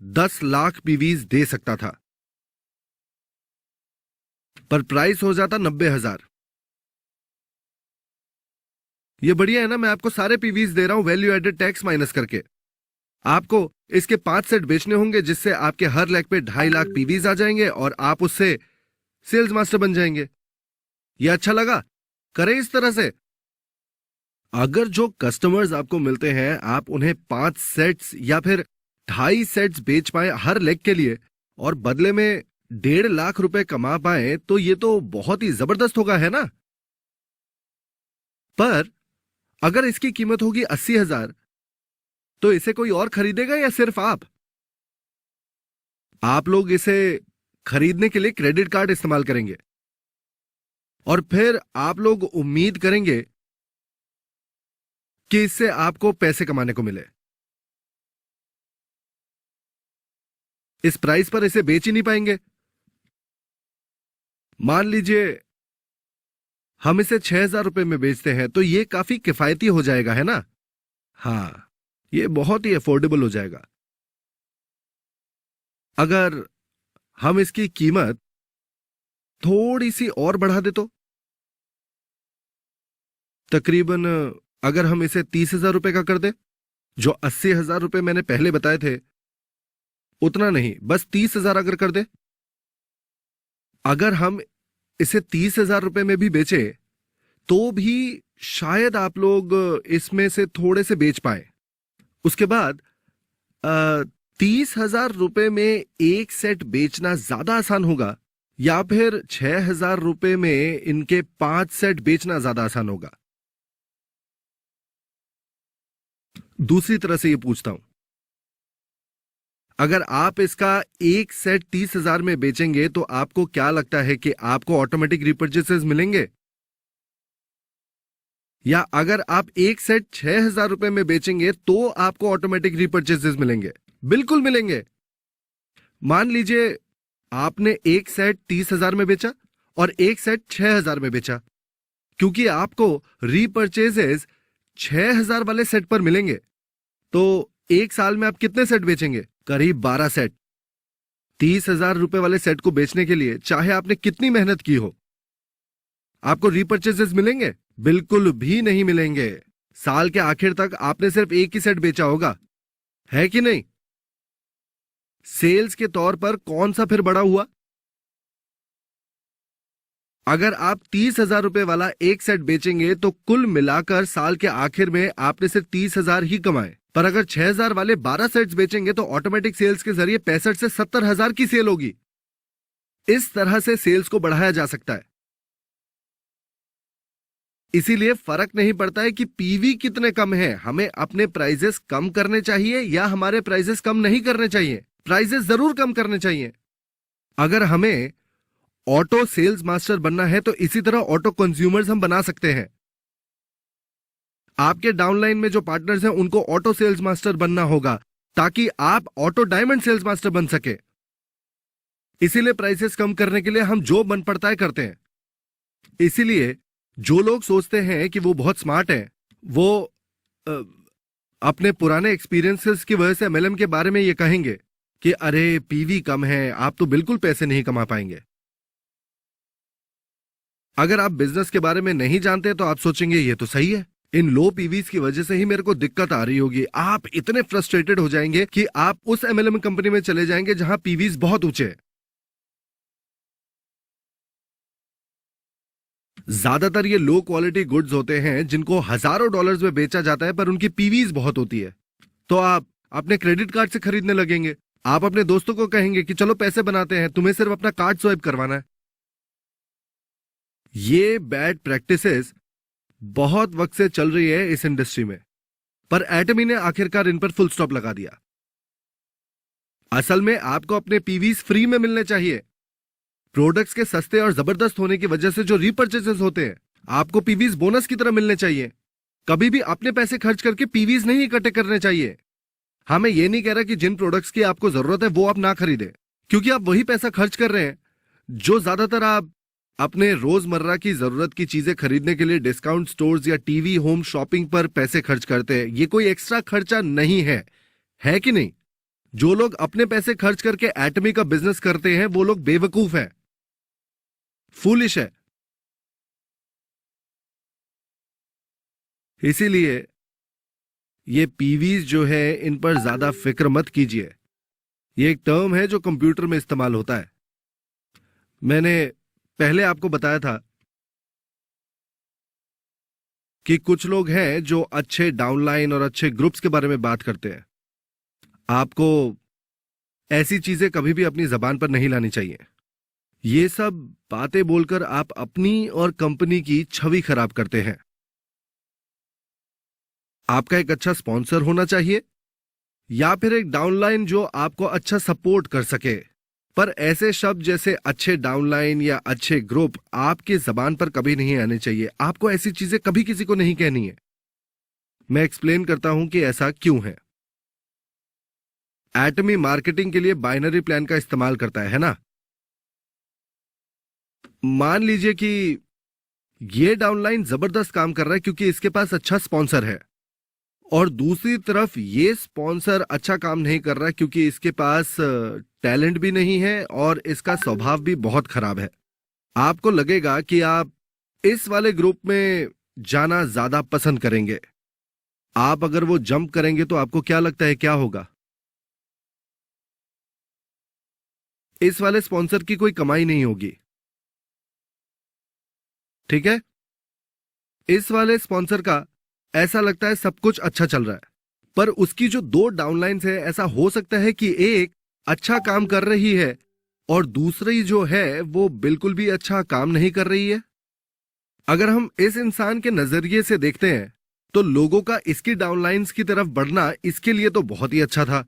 10 लाख पीवीज दे सकता था, पर प्राइस हो जाता 90,000। ये बढ़िया है ना, मैं आपको सारे पीवीज दे रहा हूं वैल्यू एडेड टैक्स माइनस करके। आपको इसके 5 सेट बेचने होंगे जिससे आपके हर लेग पे 2.5 लाख पीवीज आ जाएंगे और आप उससे सेल्स मास्टर बन जाएंगे। ये अच्छा लगा? करें इस तरह से। अगर जो कस्टमर्स आपको मिलते हैं आप उन्हें 5 सेट्स या फिर 2.5 सेट्स बेच पाए हर लेग के लिए और बदले में 1.5 लाख रुपए कमा पाए तो ये तो बहुत ही जबरदस्त होगा, है ना? पर अगर इसकी कीमत होगी 80,000 तो इसे कोई और खरीदेगा या सिर्फ आप? आप लोग इसे खरीदने के लिए क्रेडिट कार्ड इस्तेमाल करेंगे और फिर आप लोग उम्मीद करेंगे कि इससे आपको पैसे कमाने को मिले। इस प्राइस पर इसे बेच ही नहीं पाएंगे। मान लीजिए हम इसे 6,000 रुपए में बेचते हैं तो ये काफी किफायती हो जाएगा, है ना? हां, ये बहुत ही अफोर्डेबल हो जाएगा। अगर हम इसकी कीमत थोड़ी सी और बढ़ा दे तो तकरीबन अगर हम इसे 30,000 रुपए का कर दे, जो 80,000 रुपए मैंने पहले बताए थे उतना नहीं, बस 30,000 अगर कर दे। अगर हम इसे 30,000 रुपए में भी बेचे तो भी शायद आप लोग इसमें से थोड़े से बेच पाए। उसके बाद 30,000 रुपए में एक सेट बेचना ज्यादा आसान होगा या फिर 6,000 रुपए में इनके 5 सेट बेचना ज्यादा आसान होगा? दूसरी तरह से ये पूछता हूं, अगर आप इसका एक सेट 30,000 में बेचेंगे तो आपको क्या लगता है कि आपको ऑटोमेटिक रिपर्चेसेस मिलेंगे? या अगर आप एक सेट 6,000 रुपए में बेचेंगे तो आपको ऑटोमेटिक रिपर्चेसेस मिलेंगे? बिल्कुल मिलेंगे। मान लीजिए आपने एक सेट 30,000 में बेचा और एक सेट 6,000 में बेचा, क्योंकि आपको रीपर्चेजेस 6,000 वाले सेट पर मिलेंगे। तो एक साल में आप कितने सेट बेचेंगे? करीब 12 सेट। 30,000 रुपए वाले सेट को बेचने के लिए चाहे आपने कितनी मेहनत की हो, आपको रीपर्चेजेस मिलेंगे? बिल्कुल भी नहीं मिलेंगे। साल के आखिर तक आपने सिर्फ एक ही सेट बेचा होगा, है कि नहीं? सेल्स के तौर पर कौन सा फिर बड़ा हुआ? अगर आप 30,000 रुपए वाला एक सेट बेचेंगे तो कुल मिलाकर साल के आखिर में आपने सिर्फ 30,000 ही कमाए। पर अगर 6,000 वाले 12 सेट्स बेचेंगे तो ऑटोमेटिक सेल्स के जरिए 65 से 70,000 की सेल होगी। इस तरह से सेल्स को बढ़ाया जा सकता है। इसीलिए फर्क नहीं पड़ता है कि पीवी कितने कम है, हमें अपने प्राइजेस कम करने चाहिए या हमारे प्राइजेस कम नहीं करने चाहिए। प्राइजेस जरूर कम करने चाहिए। अगर हमें ऑटो सेल्स मास्टर बनना है तो इसी तरह ऑटो कंज्यूमर्स हम बना सकते हैं। आपके डाउनलाइन में जो पार्टनर्स हैं उनको ऑटो सेल्स मास्टर बनना होगा ताकि आप ऑटो डायमंड सेल्स मास्टर बन सके। इसीलिए प्राइसेस कम करने के लिए हम जो मन पड़ता है करते हैं। इसीलिए जो लोग सोचते हैं कि वो बहुत स्मार्ट हैं, वो अपने पुराने एक्सपीरियंसेस की वजह से एमएलएम के बारे में ये कहेंगे कि अरे पीवी कम है, आप तो बिल्कुल पैसे नहीं कमा पाएंगे। अगर आप बिजनेस के बारे में नहीं जानते तो आप सोचेंगे ये तो सही है, इन लो पीवीज की वजह से ही मेरे को दिक्कत आ रही होगी। आप इतने फ्रस्ट्रेटेड हो जाएंगे कि आप उस एमएलएम कंपनी में चले जाएंगे जहां पीवीज बहुत ऊंचे हैं। ज्यादातर ये लो क्वालिटी गुड्स होते हैं जिनको हजारों डॉलर्स में बेचा जाता है, पर उनकी पीवीज बहुत होती है। तो आप अपने क्रेडिट कार्ड से खरीदने लगेंगे। आप अपने दोस्तों को कहेंगे कि चलो पैसे बनाते हैं, तुम्हें सिर्फ अपना कार्ड स्वाइप करवाना है। ये बैड प्रैक्टिसेस बहुत वक्त से चल रही है इस इंडस्ट्री में, पर एटमी ने आखिरकार इन पर फुल स्टॉप लगा दिया। असल में आपको अपने पीवीज फ्री में मिलने चाहिए। प्रोडक्ट्स के सस्ते और जबरदस्त होने की वजह से जो रीपर्चेसेस होते हैं, आपको पीवीज बोनस की तरह मिलने चाहिए। कभी भी अपने पैसे खर्च करके पीवीज नहीं इकट्ठे करने चाहिए। हाँ, मैं ये नहीं कह रहा कि जिन प्रोडक्ट्स की आपको जरूरत है वो आप ना खरीदें, क्योंकि आप वही पैसा खर्च कर रहे हैं जो ज्यादातर आप अपने रोजमर्रा की जरूरत की चीजें खरीदने के लिए डिस्काउंट स्टोर्स या टीवी होम शॉपिंग पर पैसे खर्च करते हैं। ये कोई एक्स्ट्रा खर्चा नहीं है कि नहीं? जो लोग अपने पैसे खर्च करके एटमी का बिजनेस करते हैं वो लोग बेवकूफ हैं, फूलिश है। इसीलिए ये पीवीज जो है इन पर ज्यादा फिक्र मत कीजिए। ये एक टर्म है जो कंप्यूटर में इस्तेमाल होता है। मैंने पहले आपको बताया था कि कुछ लोग हैं जो अच्छे डाउनलाइन और अच्छे ग्रुप्स के बारे में बात करते हैं। आपको ऐसी चीजें कभी भी अपनी जबान पर नहीं लानी चाहिए। ये सब बातें बोलकर आप अपनी और कंपनी की छवि खराब करते हैं। आपका एक अच्छा स्पॉन्सर होना चाहिए या फिर एक डाउनलाइन जो आपको अच्छा सपोर्ट कर सके, पर ऐसे शब्द जैसे अच्छे डाउनलाइन या अच्छे ग्रुप आपकी जबान पर कभी नहीं आने चाहिए। आपको ऐसी चीजें कभी किसी को नहीं कहनी है। मैं एक्सप्लेन करता हूं कि ऐसा क्यों है। एटमी मार्केटिंग के लिए बाइनरी प्लान का इस्तेमाल करता है ना? मान लीजिए कि ये डाउनलाइन जबरदस्त काम कर रहा है क्योंकि इसके पास अच्छा स्पॉन्सर है, और दूसरी तरफ ये स्पॉन्सर अच्छा काम नहीं कर रहा है क्योंकि इसके पास टैलेंट भी नहीं है और इसका स्वभाव भी बहुत खराब है। आपको लगेगा कि आप इस वाले ग्रुप में जाना ज्यादा पसंद करेंगे। आप अगर वो जंप करेंगे तो आपको क्या लगता है क्या होगा? इस वाले स्पॉन्सर की कोई कमाई नहीं होगी, ठीक है? इस वाले स्पॉन्सर का ऐसा लगता है सब कुछ अच्छा चल रहा है, पर उसकी जो दो डाउनलाइंस है, ऐसा हो सकता है कि एक अच्छा काम कर रही है और दूसरी जो है वो बिल्कुल भी अच्छा काम नहीं कर रही है। अगर हम इस इंसान के नजरिए से देखते हैं तो लोगों का इसकी डाउनलाइंस की तरफ बढ़ना इसके लिए तो बहुत ही अच्छा था।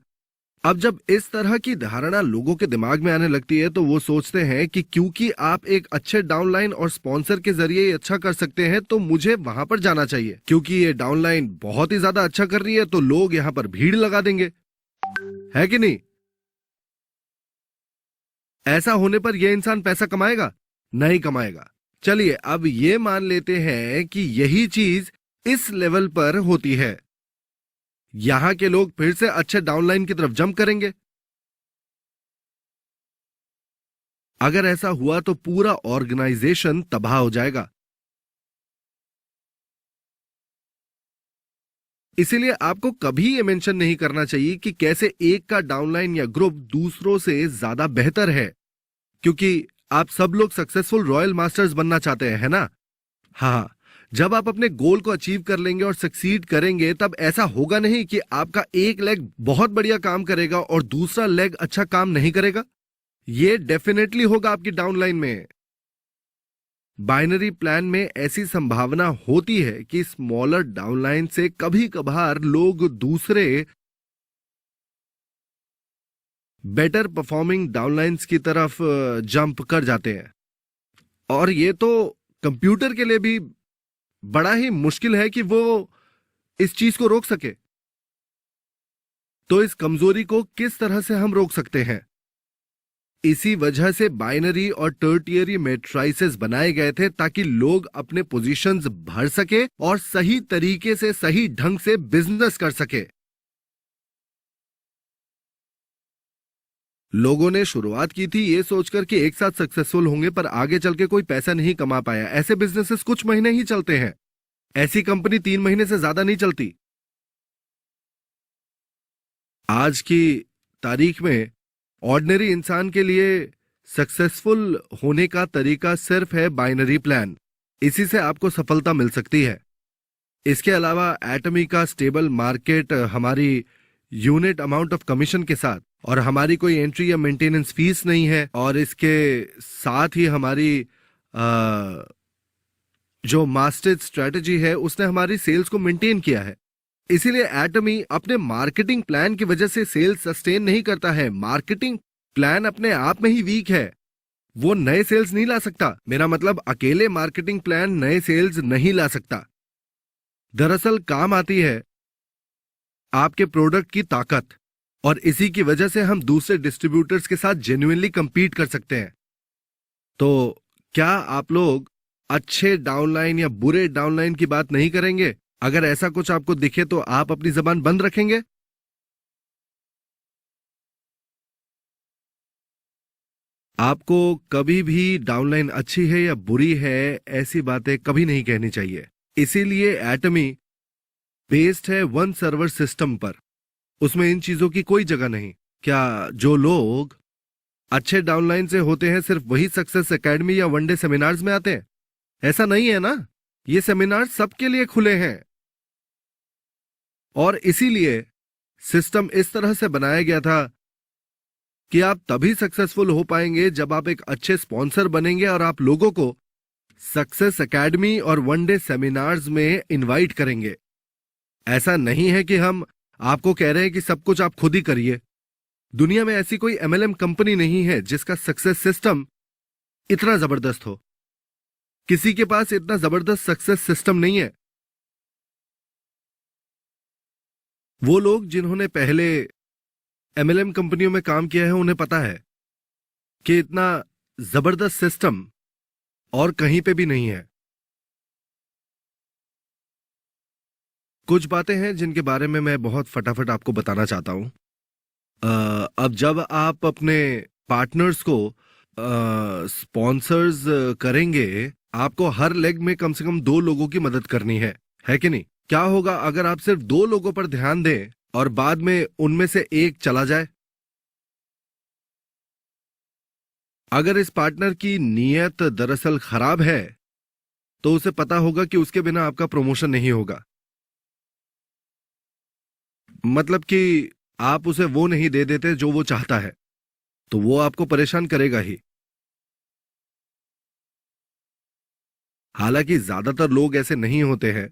अब जब इस तरह की धारणा लोगों के दिमाग में आने लगती है तो वो सोचते हैं कि क्योंकि आप एक अच्छे डाउनलाइन और स्पॉन्सर के जरिए ये अच्छा कर सकते हैं तो मुझे वहां पर जाना चाहिए, क्योंकि ये डाउनलाइन बहुत ही ज्यादा अच्छा कर रही है तो लोग यहां पर भीड़ लगा देंगे, है कि नहीं? ऐसा होने पर यह इंसान पैसा कमाएगा? नहीं कमाएगा। चलिए अब ये मान लेते हैं कि यही चीज इस लेवल पर होती है। यहां के लोग फिर से अच्छे डाउनलाइन की तरफ जंप करेंगे। अगर ऐसा हुआ तो पूरा ऑर्गेनाइजेशन तबाह हो जाएगा। इसीलिए आपको कभी ये मेंशन नहीं करना चाहिए कि कैसे एक का डाउनलाइन या ग्रुप दूसरों से ज्यादा बेहतर है, क्योंकि आप सब लोग सक्सेसफुल रॉयल मास्टर्स बनना चाहते हैं, है ना? हाँ, जब आप अपने गोल को अचीव कर लेंगे और सक्सीड करेंगे तब ऐसा होगा नहीं कि आपका एक लेग बहुत बढ़िया काम करेगा और दूसरा लेग अच्छा काम नहीं करेगा। ये डेफिनेटली होगा आपकी डाउनलाइन में। बाइनरी प्लान में ऐसी संभावना होती है कि स्मॉलर डाउनलाइन से कभी कभार लोग दूसरे बेटर परफॉर्मिंग डाउनलाइंस की तरफ जंप कर जाते हैं, और ये तो कंप्यूटर के लिए भी बड़ा ही मुश्किल है कि वो इस चीज को रोक सके। तो इस कमजोरी को किस तरह से हम रोक सकते हैं? इसी वजह से बाइनरी और टर्टियरी मैट्रिसेस बनाए गए थे ताकि लोग अपने पोजीशंस भर सके और सही तरीके से सही ढंग से बिजनेस कर सके। लोगों ने शुरुआत की थी ये सोचकर कि एक साथ सक्सेसफुल होंगे, पर आगे चल के कोई पैसा नहीं कमा पाया। ऐसे बिजनेसेस कुछ महीने ही चलते हैं, ऐसी कंपनी 3 महीने से ज्यादा नहीं चलती। आज की तारीख में ऑर्डिनरी इंसान के लिए सक्सेसफुल होने का तरीका सिर्फ है बाइनरी प्लान। इसी से आपको सफलता मिल सकती है। इसके अलावा एटमी का स्टेबल मार्केट, हमारी यूनिट अमाउंट ऑफ कमीशन के साथ, और हमारी कोई एंट्री या मेंटेनेंस फीस नहीं है, और इसके साथ ही हमारी जो मास्टर स्ट्रेटजी है उसने हमारी सेल्स को मेंटेन किया है। इसीलिए एटमी अपने मार्केटिंग प्लान की वजह से सेल्स सस्टेन नहीं करता है। मार्केटिंग प्लान अपने आप में ही वीक है, वो नए सेल्स नहीं ला सकता। मेरा मतलब अकेले मार्केटिंग प्लान नए सेल्स नहीं ला सकता। दरअसल काम आती है आपके प्रोडक्ट की ताकत, और इसी की वजह से हम दूसरे डिस्ट्रीब्यूटर्स के साथ जेन्युइनली compete कर सकते हैं। तो क्या आप लोग अच्छे डाउनलाइन या बुरे डाउनलाइन की बात नहीं करेंगे? अगर ऐसा कुछ आपको दिखे तो आप अपनी जबान बंद रखेंगे? आपको कभी भी डाउनलाइन अच्छी है या बुरी है ऐसी बातें कभी नहीं कहनी चाहिए। इसीलिए एटमी बेस्ड है वन सर्वर सिस्टम पर, उसमें इन चीजों की कोई जगह नहीं। क्या जो लोग अच्छे डाउनलाइन से होते हैं सिर्फ वही सक्सेस एकेडमी या वनडे सेमिनार्स में आते हैं? ऐसा नहीं है ना। ये सेमिनार सबके लिए खुले हैं, और इसीलिए सिस्टम इस तरह से बनाया गया था कि आप तभी सक्सेसफुल हो पाएंगे जब आप एक अच्छे स्पॉन्सर बनेंगे और आप लोगों को सक्सेस एकेडमी और वनडे सेमिनार्स में इनवाइट करेंगे। ऐसा नहीं है कि हम आपको कह रहे हैं कि सब कुछ आप खुद ही करिए। दुनिया में ऐसी कोई एमएलएम कंपनी नहीं है जिसका सक्सेस सिस्टम इतना जबरदस्त हो। किसी के पास इतना जबरदस्त सक्सेस सिस्टम नहीं है। वो लोग जिन्होंने पहले एमएलएम कंपनियों में काम किया है उन्हें पता है कि इतना जबरदस्त सिस्टम और कहीं पे भी नहीं है। कुछ बातें हैं जिनके बारे में मैं बहुत फटाफट आपको बताना चाहता हूं। अब जब आप अपने पार्टनर्स को स्पॉन्सर्स करेंगे, आपको हर लेग में कम से कम 2 लोगों की मदद करनी है कि नहीं? क्या होगा अगर आप सिर्फ 2 लोगों पर ध्यान दें और बाद में उनमें से एक चला जाए? अगर इस पार्टनर की नीयत दरअसल खराब है तो उसे पता होगा कि उसके बिना आपका प्रमोशन नहीं होगा। मतलब कि आप उसे वो नहीं दे देते जो वो चाहता है, तो वो आपको परेशान करेगा ही। हालांकि ज्यादातर लोग ऐसे नहीं होते हैं,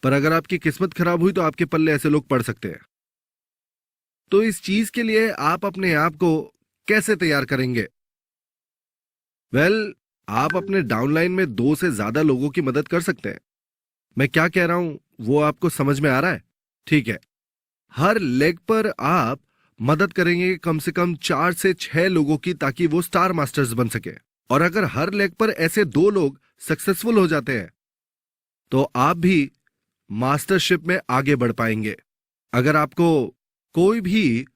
पर अगर आपकी किस्मत खराब हुई तो आपके पल्ले ऐसे लोग पड़ सकते हैं। तो इस चीज के लिए आप अपने आप को कैसे तैयार करेंगे? वेल, आप अपने डाउनलाइन में 2 से ज्यादा लोगों की मदद कर सकते हैं। मैं क्या कह रहा हूं वो आपको समझ में आ रहा है? ठीक है। हर लेग पर आप मदद करेंगे कम से कम 4 से 6 लोगों की, ताकि वो स्टार मास्टर्स बन सके। और अगर हर लेग पर ऐसे 2 लोग सक्सेसफुल हो जाते हैं तो आप भी मास्टरशिप में आगे बढ़ पाएंगे। अगर आपको कोई भी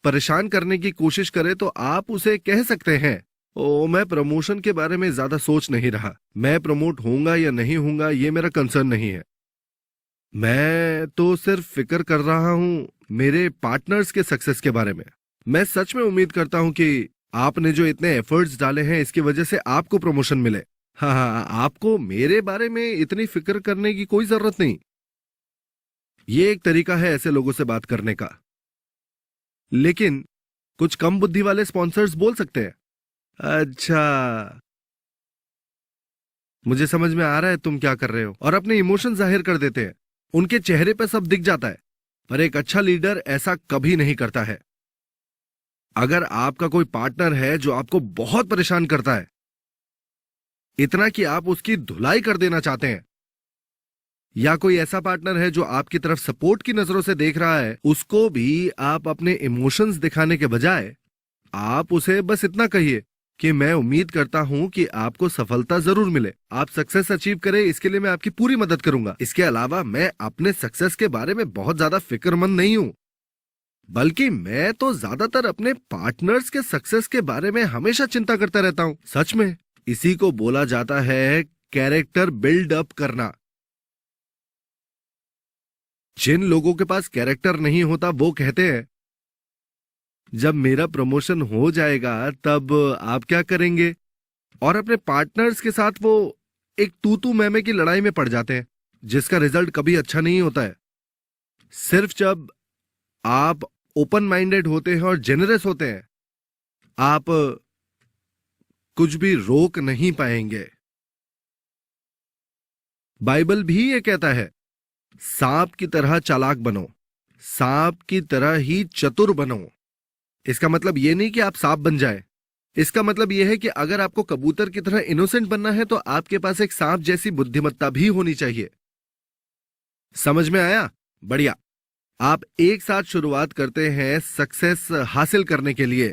परेशान करने की कोशिश करे तो आप उसे कह सकते हैं, ओ मैं प्रमोशन के बारे में ज्यादा सोच नहीं रहा, मैं प्रमोट होऊंगा या नहीं होऊंगा ये मेरा कंसर्न नहीं है, मैं तो सिर्फ फिक्र कर रहा हूं मेरे पार्टनर्स के सक्सेस के बारे में। मैं सच में उम्मीद करता हूं कि आपने जो इतने एफर्ट्स डाले हैं इसकी वजह से आपको प्रमोशन मिले। हाँ, आपको मेरे बारे में इतनी फिक्र करने की कोई जरूरत नहीं। ये एक तरीका है ऐसे लोगों से बात करने का। लेकिन कुछ कम बुद्धि वाले स्पॉन्सर्स बोल सकते हैं, अच्छा मुझे समझ में आ रहा है तुम क्या कर रहे हो, और अपने इमोशन जाहिर कर देते हैं। उनके चेहरे पर सब दिख जाता है, पर एक अच्छा लीडर ऐसा कभी नहीं करता है। अगर आपका कोई पार्टनर है जो आपको बहुत परेशान करता है, इतना कि आप उसकी धुलाई कर देना चाहते हैं, या कोई ऐसा पार्टनर है जो आपकी तरफ सपोर्ट की नजरों से देख रहा है, उसको भी आप अपने इमोशंस दिखाने के बजाय आप उसे बस इतना कहिए कि मैं उम्मीद करता हूं कि आपको सफलता जरूर मिले, आप सक्सेस अचीव करें, इसके लिए मैं आपकी पूरी मदद करूंगा। इसके अलावा मैं अपने सक्सेस के बारे में बहुत ज्यादा फिक्रमंद नहीं हूं, बल्कि मैं तो ज्यादातर अपने पार्टनर्स के सक्सेस के बारे में हमेशा चिंता करता रहता हूं। सच में इसी को बोला जाता है कैरेक्टर बिल्ड अप करना। जिन लोगों के पास कैरेक्टर नहीं होता वो कहते हैं जब मेरा प्रमोशन हो जाएगा तब आप क्या करेंगे, और अपने पार्टनर्स के साथ वो एक तू मैमे की लड़ाई में पड़ जाते हैं जिसका रिजल्ट कभी अच्छा नहीं होता है। सिर्फ जब आप ओपन माइंडेड होते हैं और जेनरस होते हैं, आप कुछ भी रोक नहीं पाएंगे। बाइबल भी ये कहता है, सांप की तरह चालाक बनो, सांप की तरह ही चतुर बनो। इसका मतलब यह नहीं कि आप सांप बन जाए, इसका मतलब यह है कि अगर आपको कबूतर की तरह इनोसेंट बनना है तो आपके पास एक सांप जैसी बुद्धिमत्ता भी होनी चाहिए। समझ में आया? बढ़िया। आप एक साथ शुरुआत करते हैं सक्सेस हासिल करने के लिए,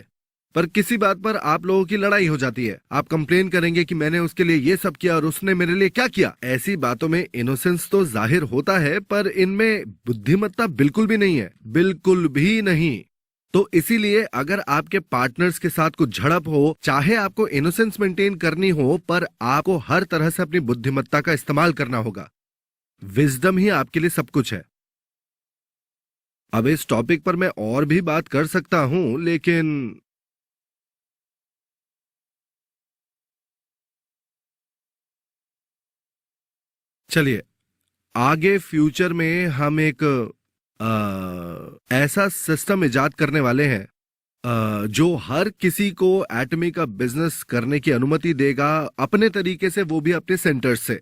पर किसी बात पर आप लोगों की लड़ाई हो जाती है। आप कंप्लेन करेंगे कि मैंने उसके लिए ये सब किया और उसने मेरे लिए क्या किया। ऐसी बातों में इनोसेंस तो जाहिर होता है, पर इनमें बुद्धिमत्ता बिल्कुल भी नहीं है, बिल्कुल भी नहीं। तो इसीलिए अगर आपके पार्टनर्स के साथ कुछ झड़प हो, चाहे आपको इनोसेंस मेंटेन करनी हो, पर आपको हर तरह से अपनी बुद्धिमत्ता का इस्तेमाल करना होगा। विजडम ही आपके लिए सब कुछ है। अब इस टॉपिक पर मैं और भी बात कर सकता हूं, लेकिन चलिए आगे फ्यूचर में हम एक ऐसा सिस्टम इजाद करने वाले हैं जो हर किसी को एटमी का बिजनेस करने की अनुमति देगा, अपने तरीके से, वो भी अपने सेंटर्स से।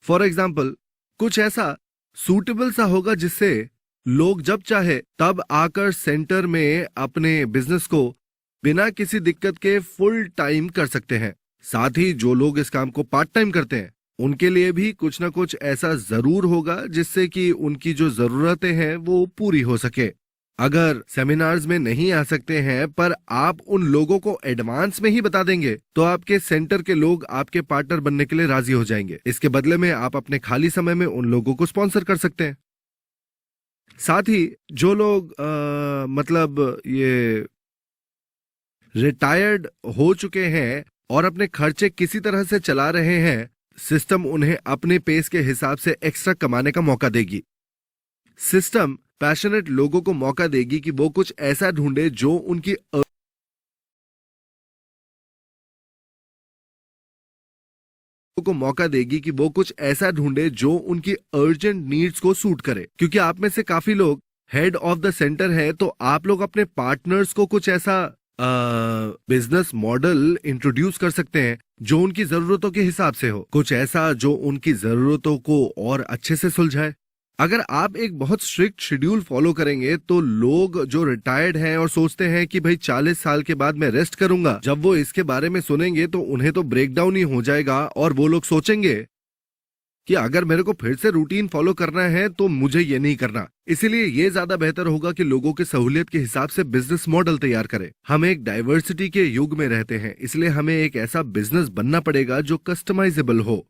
फॉर एग्जाम्पल, कुछ ऐसा सूटेबल सा होगा जिससे लोग जब चाहे तब आकर सेंटर में अपने बिजनेस को बिना किसी दिक्कत के फुल टाइम कर सकते हैं। साथ ही जो लोग इस काम को पार्ट टाइम करते हैं उनके लिए भी कुछ ना कुछ ऐसा जरूर होगा जिससे कि उनकी जो जरूरतें हैं वो पूरी हो सके। अगर सेमिनार्स में नहीं आ सकते हैं पर आप उन लोगों को एडवांस में ही बता देंगे तो आपके सेंटर के लोग आपके पार्टनर बनने के लिए राजी हो जाएंगे। इसके बदले में आप अपने खाली समय में उन लोगों को स्पॉन्सर कर सकते हैं। साथ ही जो लोग मतलब ये रिटायर्ड हो चुके हैं और अपने खर्चे किसी तरह से चला रहे हैं, सिस्टम उन्हें अपने पेस के हिसाब से एक्स्ट्रा कमाने का मौका देगी। सिस्टम पैशनेट लोगों को मौका देगी कि वो कुछ ऐसा ढूंढे जो उनकी अर्जेंट नीड्स को सूट करे। क्योंकि आप में से काफी लोग हेड ऑफ द सेंटर है, तो आप लोग अपने पार्टनर्स को कुछ ऐसा बिजनेस मॉडल इंट्रोड्यूस कर सकते हैं जो उनकी जरूरतों के हिसाब से हो, कुछ ऐसा जो उनकी जरूरतों को और अच्छे से सुलझाए। अगर आप एक बहुत स्ट्रिक्ट शेड्यूल फॉलो करेंगे तो लोग जो रिटायर्ड हैं और सोचते हैं कि भाई 40 साल के बाद मैं रेस्ट करूंगा, जब वो इसके बारे में सुनेंगे तो उन्हें तो ब्रेकडाउन ही हो जाएगा और वो लोग सोचेंगे कि अगर मेरे को फिर से रूटीन फॉलो करना है तो मुझे ये नहीं करना। इसीलिए ये ज्यादा बेहतर होगा कि लोगों की सहूलियत के हिसाब से बिजनेस मॉडल तैयार करें। हम एक डाइवर्सिटी के युग में रहते हैं, इसलिए हमें एक ऐसा बिजनेस बनना पड़ेगा जो कस्टमाइजेबल हो।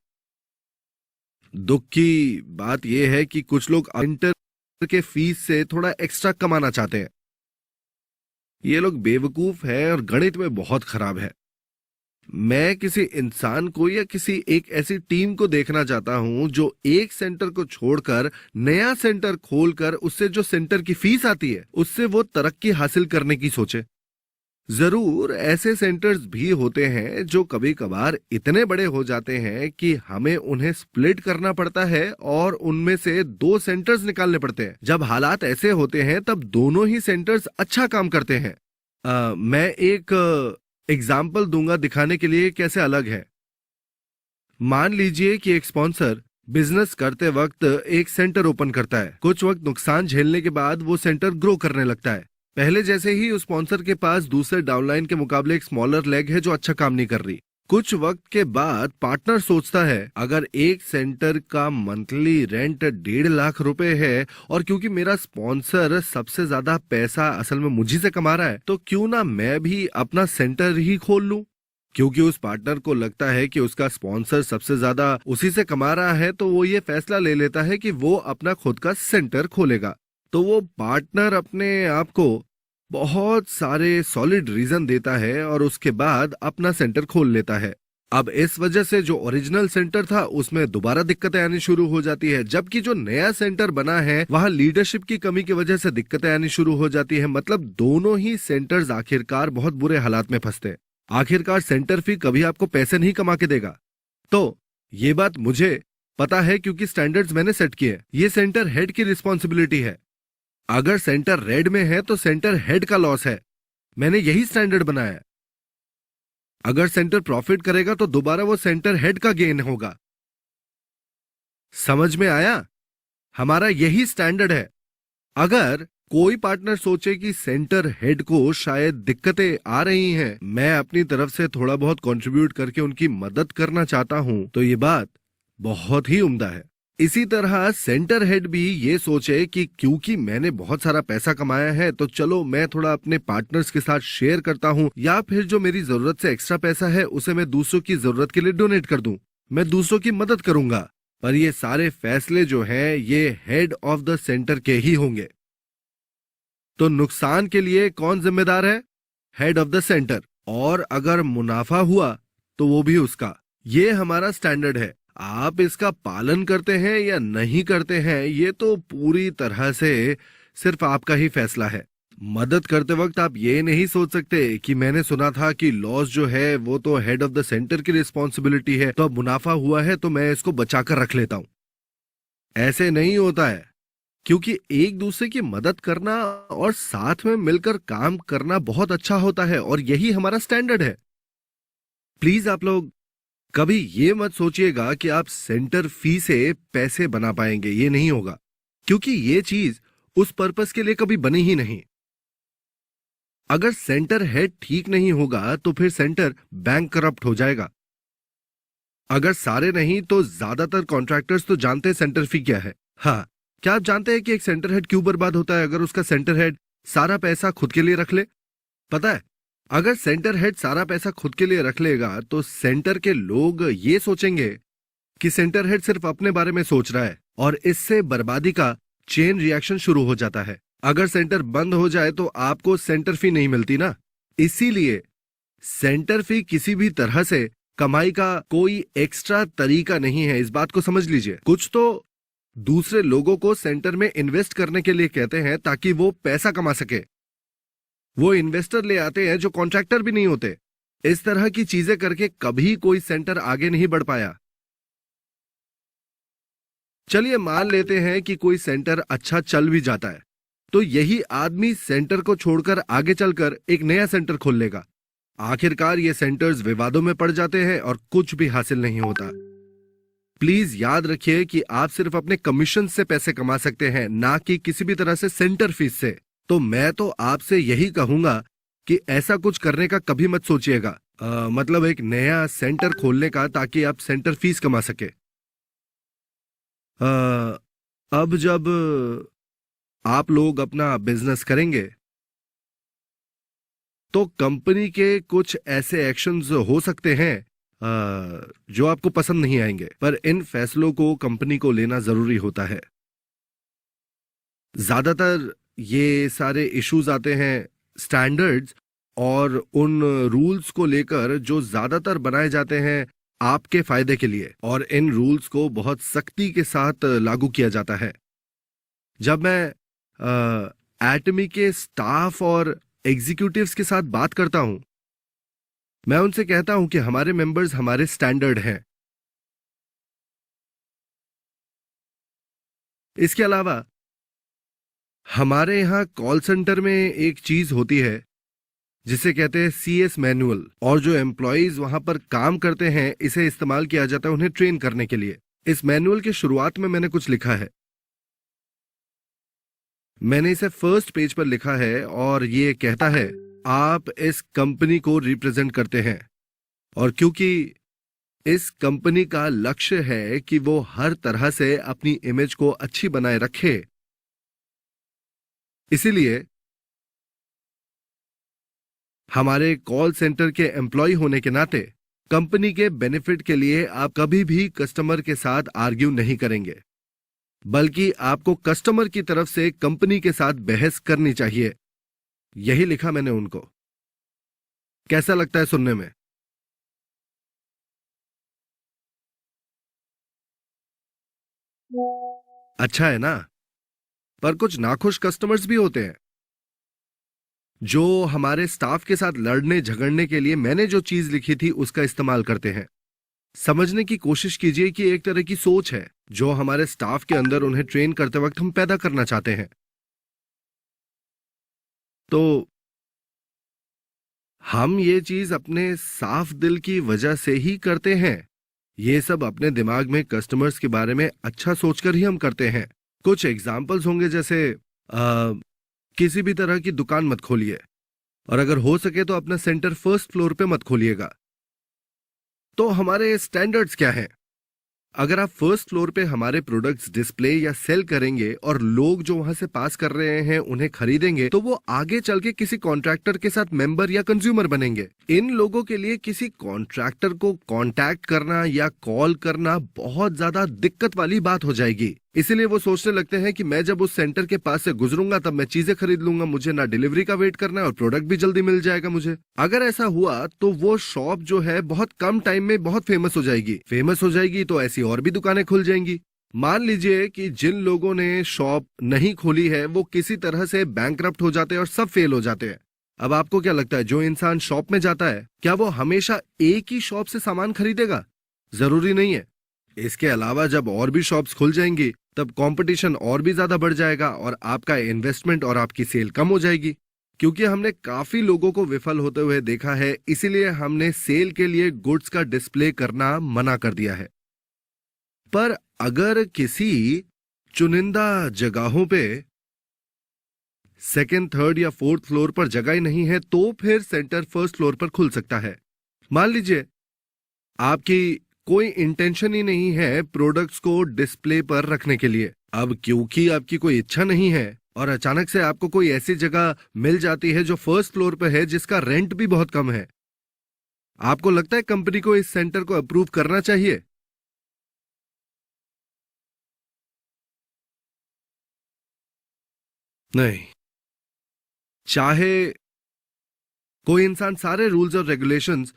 दुख की बात यह है कि कुछ लोग इंटर के फीस से थोड़ा एक्स्ट्रा कमाना चाहते हैं। ये लोग बेवकूफ है और गणित में बहुत खराब है। मैं किसी इंसान को या किसी एक ऐसी टीम को देखना चाहता हूं जो एक सेंटर को छोड़कर नया सेंटर खोलकर उससे जो सेंटर की फीस आती है उससे वो तरक्की हासिल करने की सोचे। जरूर ऐसे सेंटर्स भी होते हैं जो कभी कभार इतने बड़े हो जाते हैं कि हमें उन्हें स्प्लिट करना पड़ता है और उनमें से 2 सेंटर्स निकालने पड़ते हैं। जब हालात ऐसे होते हैं तब दोनों ही सेंटर्स अच्छा काम करते हैं। मैं एक एग्जाम्पल दूंगा दिखाने के लिए कैसे अलग है। मान लीजिए कि एक स्पॉन्सर बिजनेस करते वक्त एक सेंटर ओपन करता है। कुछ वक्त नुकसान झेलने के बाद वो सेंटर ग्रो करने लगता है। पहले जैसे ही उस स्पॉन्सर के पास दूसरे डाउनलाइन के मुकाबले एक स्मॉलर लेग है जो अच्छा काम नहीं कर रही। कुछ वक्त के बाद पार्टनर सोचता है अगर एक सेंटर का मंथली रेंट 1.5 लाख रुपए है और क्योंकि मेरा स्पॉन्सर सबसे ज्यादा पैसा असल में मुझी से कमा रहा है तो क्यों ना मैं भी अपना सेंटर ही खोल लूं। क्योंकि उस पार्टनर को लगता है कि उसका स्पॉन्सर सबसे ज्यादा उसी से कमा रहा है तो वो ये फैसला ले लेता है कि वो अपना खुद का सेंटर खोलेगा। तो वो पार्टनर अपने आप को बहुत सारे सॉलिड रीजन देता है और उसके बाद अपना सेंटर खोल लेता है। अब इस वजह से जो ओरिजिनल सेंटर था उसमें दोबारा दिक्कतें आनी शुरू हो जाती है, जबकि जो नया सेंटर बना है वहां लीडरशिप की कमी की वजह से दिक्कतें आनी शुरू हो जाती है। मतलब दोनों ही सेंटर्स आखिरकार बहुत बुरे हालात में फंसते हैं। आखिरकार सेंटर फी कभी आपको पैसे नहीं कमा के देगा। तो ये बात मुझे पता है क्योंकि स्टैंडर्ड्स मैंने सेट किए। ये सेंटर हेड की रिस्पॉन्सिबिलिटी है। अगर सेंटर रेड में है तो सेंटर हेड का लॉस है। मैंने यही स्टैंडर्ड बनाया है। अगर सेंटर प्रॉफिट करेगा तो दोबारा वो सेंटर हेड का गेन होगा। समझ में आया? हमारा यही स्टैंडर्ड है। अगर कोई पार्टनर सोचे कि सेंटर हेड को शायद दिक्कतें आ रही हैं, मैं अपनी तरफ से थोड़ा बहुत कंट्रीब्यूट करके उनकी मदद करना चाहता हूं, तो ये बात बहुत ही उम्दा है। इसी तरह सेंटर हेड भी ये सोचे कि क्योंकि मैंने बहुत सारा पैसा कमाया है तो चलो मैं थोड़ा अपने पार्टनर्स के साथ शेयर करता हूं, या फिर जो मेरी जरूरत से एक्स्ट्रा पैसा है उसे मैं दूसरों की जरूरत के लिए डोनेट कर दूं, मैं दूसरों की मदद करूंगा। पर ये सारे फैसले जो हैं ये हेड ऑफ द सेंटर के ही होंगे। तो नुकसान के लिए कौन जिम्मेदार है? Head of the centre. और अगर मुनाफा हुआ तो वो भी उसका। ये हमारा स्टैंडर्ड है। आप इसका पालन करते हैं या नहीं करते हैं ये तो पूरी तरह से सिर्फ आपका ही फैसला है। मदद करते वक्त आप ये नहीं सोच सकते कि मैंने सुना था कि लॉस जो है वो तो हेड ऑफ द सेंटर की रिस्पॉन्सिबिलिटी है, तो अब मुनाफा हुआ है तो मैं इसको बचाकर रख लेता हूं। ऐसे नहीं होता है, क्योंकि एक दूसरे की मदद करना और साथ में मिलकर काम करना बहुत अच्छा होता है और यही हमारा स्टैंडर्ड है। प्लीज आप लोग कभी ये मत सोचिएगा कि आप सेंटर फी से पैसे बना पाएंगे, ये नहीं होगा, क्योंकि ये चीज उस पर्पस के लिए कभी बनी ही नहीं। अगर सेंटर हेड ठीक नहीं होगा तो फिर सेंटर बैंक करप्ट हो जाएगा। अगर सारे नहीं तो ज्यादातर कॉन्ट्रैक्टर्स तो जानते हैं सेंटर फी क्या है। हाँ, क्या आप जानते हैं कि एक सेंटर हेड क्यों बर्बाद होता है अगर उसका सेंटर हेड सारा पैसा खुद के लिए रख ले? पता है, अगर सेंटर हेड सारा पैसा खुद के लिए रख लेगा तो सेंटर के लोग ये सोचेंगे कि सेंटर हेड सिर्फ अपने बारे में सोच रहा है, और इससे बर्बादी का चेन रिएक्शन शुरू हो जाता है। अगर सेंटर बंद हो जाए तो आपको सेंटर फी नहीं मिलती ना। इसीलिए सेंटर फी किसी भी तरह से कमाई का कोई एक्स्ट्रा तरीका नहीं है, इस बात को समझ लीजिए। कुछ तो दूसरे लोगों को सेंटर में इन्वेस्ट करने के लिए कहते हैं ताकि वो पैसा कमा सके। वो इन्वेस्टर ले आते हैं जो कॉन्ट्रैक्टर भी नहीं होते। इस तरह की चीजें करके कभी कोई सेंटर आगे नहीं बढ़ पाया। चलिए मान लेते हैं कि कोई सेंटर अच्छा चल भी जाता है, तो यही आदमी सेंटर को छोड़कर आगे चलकर एक नया सेंटर खोल लेगा। आखिरकार ये सेंटर्स विवादों में पड़ जाते हैं और कुछ भी हासिल नहीं होता। प्लीज याद रखिए कि आप सिर्फ अपने कमीशन से पैसे कमा सकते हैं, ना कि किसी भी तरह से सेंटर फीस से। तो मैं तो आपसे यही कहूंगा कि ऐसा कुछ करने का कभी मत सोचिएगा, मतलब एक नया सेंटर खोलने का, ताकि आप सेंटर फीस कमा सके। अब जब आप लोग अपना बिजनेस करेंगे तो कंपनी के कुछ ऐसे एक्शंस हो सकते हैं जो आपको पसंद नहीं आएंगे, पर इन फैसलों को कंपनी को लेना जरूरी होता है। ज्यादातर ये सारे इश्यूज आते हैं स्टैंडर्ड्स और उन रूल्स को लेकर जो ज्यादातर बनाए जाते हैं आपके फायदे के लिए, और इन रूल्स को बहुत सख्ती के साथ लागू किया जाता है। जब मैं एटमी के स्टाफ और एग्जीक्यूटिव्स के साथ बात करता हूं, मैं उनसे कहता हूं कि हमारे मेंबर्स हमारे स्टैंडर्ड हैं। इसके अलावा हमारे यहां कॉल सेंटर में एक चीज होती है जिसे कहते हैं CS मैनुअल, और जो एम्प्लॉयज वहां पर काम करते हैं इसे इस्तेमाल किया जाता है उन्हें ट्रेन करने के लिए। इस मैनुअल के शुरुआत में मैंने कुछ लिखा है, मैंने इसे फर्स्ट पेज पर लिखा है, और ये कहता है आप इस कंपनी को रिप्रेजेंट करते हैं, और क्योंकि इस कंपनी का लक्ष्य है कि वो हर तरह से अपनी इमेज को अच्छी बनाए रखे, इसीलिए हमारे कॉल सेंटर के एम्प्लॉय होने के नाते कंपनी के बेनिफिट के लिए आप कभी भी कस्टमर के साथ आर्ग्यू नहीं करेंगे, बल्कि आपको कस्टमर की तरफ से कंपनी के साथ बहस करनी चाहिए। यही लिखा मैंने उनको। कैसा लगता है सुनने में? अच्छा है ना? पर कुछ नाखुश कस्टमर्स भी होते हैं जो हमारे स्टाफ के साथ लड़ने झगड़ने के लिए मैंने जो चीज लिखी थी उसका इस्तेमाल करते हैं। समझने की कोशिश कीजिए कि एक तरह की सोच है जो हमारे स्टाफ के अंदर उन्हें ट्रेन करते वक्त हम पैदा करना चाहते हैं। तो हम ये चीज अपने साफ दिल की वजह से ही करते हैं। ये सब अपने दिमाग में कस्टमर्स के बारे में अच्छा सोचकर ही हम करते हैं। कुछ एग्जाम्पल्स होंगे जैसे किसी भी तरह की दुकान मत खोलिए, और अगर हो सके तो अपना सेंटर फर्स्ट फ्लोर पे मत खोलिएगा। तो हमारे स्टैंडर्ड्स क्या हैं? अगर आप फर्स्ट फ्लोर पे हमारे प्रोडक्ट्स डिस्प्ले या सेल करेंगे और लोग जो वहां से पास कर रहे हैं उन्हें खरीदेंगे, तो वो आगे चल के किसी कॉन्ट्रैक्टर के साथ मेंबर या कंज्यूमर बनेंगे। इन लोगों के लिए किसी कॉन्ट्रैक्टर को कांटेक्ट करना या कॉल करना बहुत ज्यादा दिक्कत वाली बात हो जाएगी। इसीलिए वो सोचने लगते हैं कि मैं जब उस सेंटर के पास से गुजरूंगा तब मैं चीजें खरीद लूंगा, मुझे ना डिलीवरी का वेट करना है और प्रोडक्ट भी जल्दी मिल जाएगा मुझे। अगर ऐसा हुआ तो वो शॉप जो है बहुत कम टाइम में बहुत फेमस हो जाएगी। फेमस हो जाएगी तो ऐसी और भी दुकानें खुल जाएंगी। मान लीजिए कि जिन लोगों ने शॉप नहीं खोली है वो किसी तरह से बैंकरप्ट हो जाते हैं और सब फेल हो जाते हैं। अब आपको क्या लगता है, जो इंसान शॉप में जाता है क्या वो हमेशा एक ही शॉप से सामान खरीदेगा? जरूरी नहीं है। इसके अलावा जब और भी शॉप्स खुल जाएंगी तब कंपटीशन और भी ज्यादा बढ़ जाएगा और आपका इन्वेस्टमेंट और आपकी सेल कम हो जाएगी। क्योंकि हमने काफी लोगों को विफल होते हुए देखा है, इसीलिए हमने सेल के लिए गुड्स का डिस्प्ले करना मना कर दिया है। पर अगर किसी चुनिंदा जगहों पे सेकेंड, थर्ड या फोर्थ फ्लोर पर जगह ही नहीं है तो फिर सेंटर फर्स्ट फ्लोर पर खुल सकता है। मान लीजिए आपकी कोई इंटेंशन ही नहीं है प्रोडक्ट्स को डिस्प्ले पर रखने के लिए। अब क्योंकि आपकी कोई इच्छा नहीं है और अचानक से आपको कोई ऐसी जगह मिल जाती है जो फर्स्ट फ्लोर पर है जिसका रेंट भी बहुत कम है, आपको लगता है कंपनी को इस सेंटर को अप्रूव करना चाहिए? नहीं। चाहे कोई इंसान सारे रूल्स और रेगुलेशंस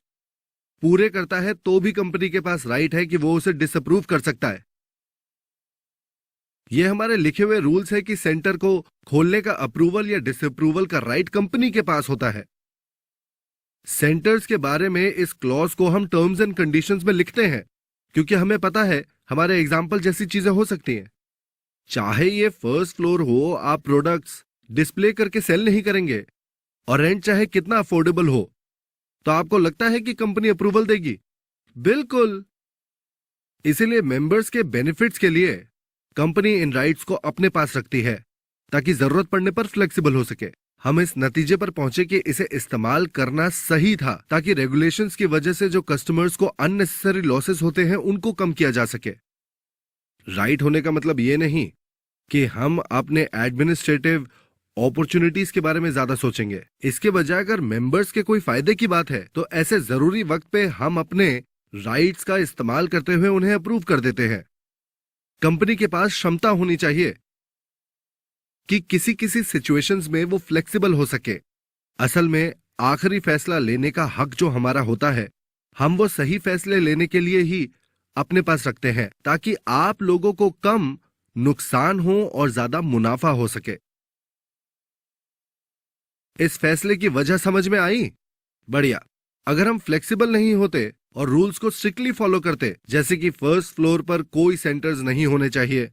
पूरे करता है तो भी कंपनी के पास राइट है कि वो उसे डिसअप्रूव कर सकता है। ये हमारे लिखे हुए रूल्स है कि सेंटर को खोलने का अप्रूवल या डिसअप्रूवल का राइट कंपनी के पास होता है। सेंटर्स के बारे में इस क्लॉज को हम टर्म्स एंड कंडीशंस में लिखते हैं क्योंकि हमें पता है हमारे एग्जाम्पल जैसी चीजें हो सकती हैं। चाहे ये फर्स्ट फ्लोर हो, आप प्रोडक्ट्स डिस्प्ले करके सेल नहीं करेंगे और रेंट चाहे कितना अफोर्डेबल हो, तो आपको लगता है कि कंपनी अप्रूवल देगी? बिल्कुल। इसीलिए मेंबर्स के बेनिफिट्स के लिए कंपनी इन राइट्स को अपने पास रखती है ताकि जरूरत पड़ने पर फ्लेक्सिबल हो सके। हम इस नतीजे पर पहुंचे कि इसे इस्तेमाल करना सही था ताकि रेगुलेशंस की वजह से जो कस्टमर्स को अननेसेसरी लॉसेस होते हैं उनको कम किया जा सके। राइट होने का मतलब ये नहीं कि हम अपने एडमिनिस्ट्रेटिव अपॉर्चुनिटीज के बारे में ज्यादा सोचेंगे। इसके बजाय अगर मेंबर्स के कोई फायदे की बात है तो ऐसे जरूरी वक्त पे हम अपने राइट्स का इस्तेमाल करते हुए उन्हें अप्रूव कर देते हैं। कंपनी के पास क्षमता होनी चाहिए कि किसी किसी सिचुएशंस में वो फ्लेक्सिबल हो सके। असल में आखिरी फैसला लेने का हक जो हमारा होता है, हम वो सही फैसले लेने के लिए ही अपने पास रखते हैं ताकि आप लोगों को कम नुकसान हो और ज्यादा मुनाफा हो सके। इस फैसले की वजह समझ में आई? बढ़िया। अगर हम फ्लेक्सिबल नहीं होते और रूल्स को स्ट्रिक्टली फॉलो करते, जैसे कि फर्स्ट फ्लोर पर कोई सेंटर्स नहीं होने चाहिए,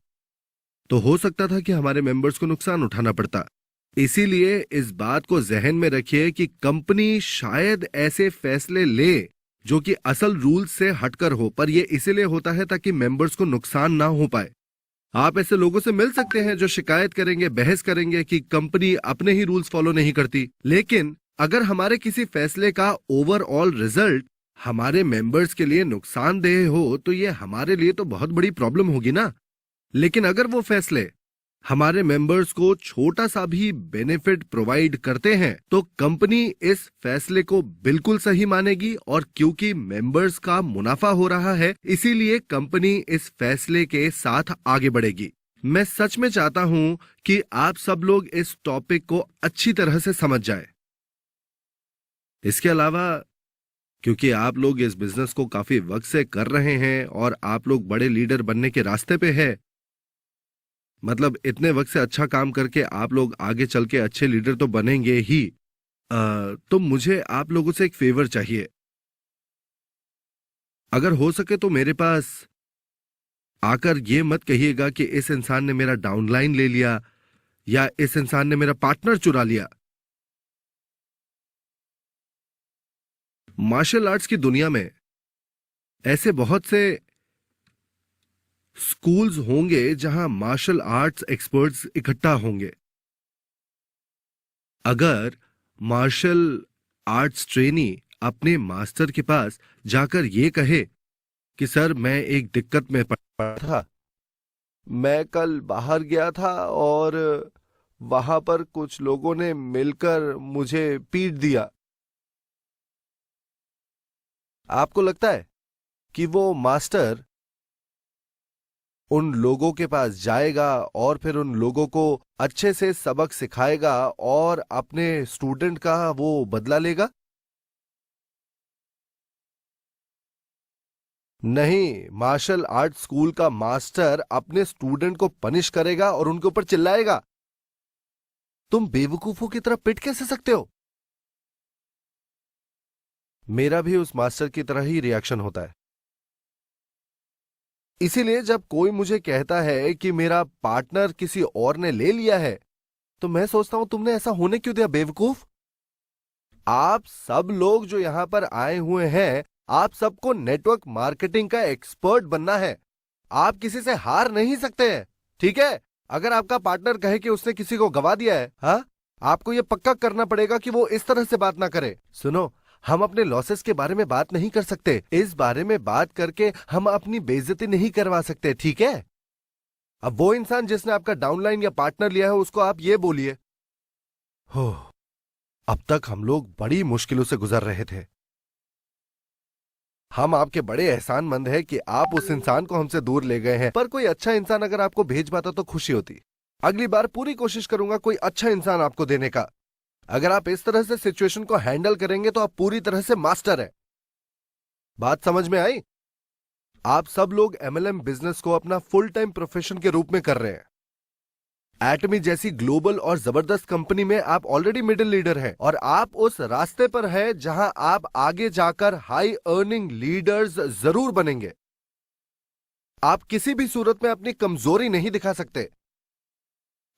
तो हो सकता था कि हमारे मेंबर्स को नुकसान उठाना पड़ता। इसीलिए इस बात को जहन में रखिए कि कंपनी शायद ऐसे फैसले ले जो कि असल रूल्स से हटकर हो, पर यह इसीलिए होता है ताकि मेंबर्स को नुकसान ना हो पाए। आप ऐसे लोगों से मिल सकते हैं जो शिकायत करेंगे, बहस करेंगे कि कंपनी अपने ही रूल्स फॉलो नहीं करती। लेकिन अगर हमारे किसी फैसले का ओवरऑल रिजल्ट हमारे मेंबर्स के लिए नुकसानदेह हो तो ये हमारे लिए तो बहुत बड़ी प्रॉब्लम होगी ना। लेकिन अगर वो फैसले हमारे मेंबर्स को छोटा सा भी बेनिफिट प्रोवाइड करते हैं तो कंपनी इस फैसले को बिल्कुल सही मानेगी, और क्योंकि मेंबर्स का मुनाफा हो रहा है इसीलिए कंपनी इस फैसले के साथ आगे बढ़ेगी। मैं सच में चाहता हूं कि आप सब लोग इस टॉपिक को अच्छी तरह से समझ जाएं। इसके अलावा क्योंकि आप लोग इस बिजनेस को काफी वक्त से कर रहे हैं और आप लोग बड़े लीडर बनने के रास्ते पे है, मतलब इतने वक्त से अच्छा काम करके आप लोग आगे चल के अच्छे लीडर तो बनेंगे ही, तो मुझे आप लोगों से एक फेवर चाहिए। अगर हो सके तो मेरे पास आकर ये मत कहिएगा कि इस इंसान ने मेरा डाउनलाइन ले लिया या इस इंसान ने मेरा पार्टनर चुरा लिया। मार्शल आर्ट्स की दुनिया में ऐसे बहुत से स्कूल्स होंगे जहां मार्शल आर्ट्स एक्सपर्ट्स इकट्ठा होंगे। अगर मार्शल आर्ट्स ट्रेनी अपने मास्टर के पास जाकर यह कहे कि सर मैं एक दिक्कत में पड़ा था। मैं कल बाहर गया था और वहां पर कुछ लोगों ने मिलकर मुझे पीट दिया। आपको लगता है कि वो मास्टर उन लोगों के पास जाएगा और फिर उन लोगों को अच्छे से सबक सिखाएगा और अपने स्टूडेंट का वो बदला लेगा? नहीं, मार्शल आर्ट स्कूल का मास्टर अपने स्टूडेंट को पनिश करेगा और उनके ऊपर चिल्लाएगा। तुम बेवकूफों की तरह पिट कैसे सकते हो? मेरा भी उस मास्टर की तरह ही रिएक्शन होता है। इसीलिए जब कोई मुझे कहता है कि मेरा पार्टनर किसी और ने ले लिया है, तो मैं सोचता हूं तुमने ऐसा होने क्यों दिया बेवकूफ? आप सब लोग जो यहां पर आए हुए हैं, आप सबको नेटवर्क मार्केटिंग का एक्सपर्ट बनना है। आप किसी से हार नहीं सकते हैं, ठीक है? अगर आपका पार्टनर कहे कि उसने किसी को गवा दिया है, हाँ, आपको यह पक्का करना पड़ेगा कि वो इस तरह से बात ना करे। सुनो, हम अपने लॉसेस के बारे में बात नहीं कर सकते। इस बारे में बात करके हम अपनी बेइज्जती नहीं करवा सकते, ठीक है? अब वो इंसान जिसने आपका डाउनलाइन या पार्टनर लिया है, उसको आप ये बोलिए, हो, अब तक हम लोग बड़ी मुश्किलों से गुजर रहे थे। हम आपके बड़े एहसानमंद हैं कि आप उस इंसान को हमसे दूर ले गए हैं, पर कोई अच्छा इंसान अगर आपको भेज पाता तो खुशी होती। अगली बार पूरी कोशिश करूंगा कोई अच्छा इंसान आपको देने का। अगर आप इस तरह से सिचुएशन को हैंडल करेंगे तो आप पूरी तरह से मास्टर हैं। बात समझ में आई? आप सब लोग एमएलएम बिजनेस को अपना फुल टाइम प्रोफेशन के रूप में कर रहे हैं। एटमी जैसी ग्लोबल और जबरदस्त कंपनी में आप ऑलरेडी मिडिल लीडर हैं और आप उस रास्ते पर हैं जहां आप आगे जाकर हाई अर्निंग लीडर्स जरूर बनेंगे। आप किसी भी सूरत में अपनी कमजोरी नहीं दिखा सकते।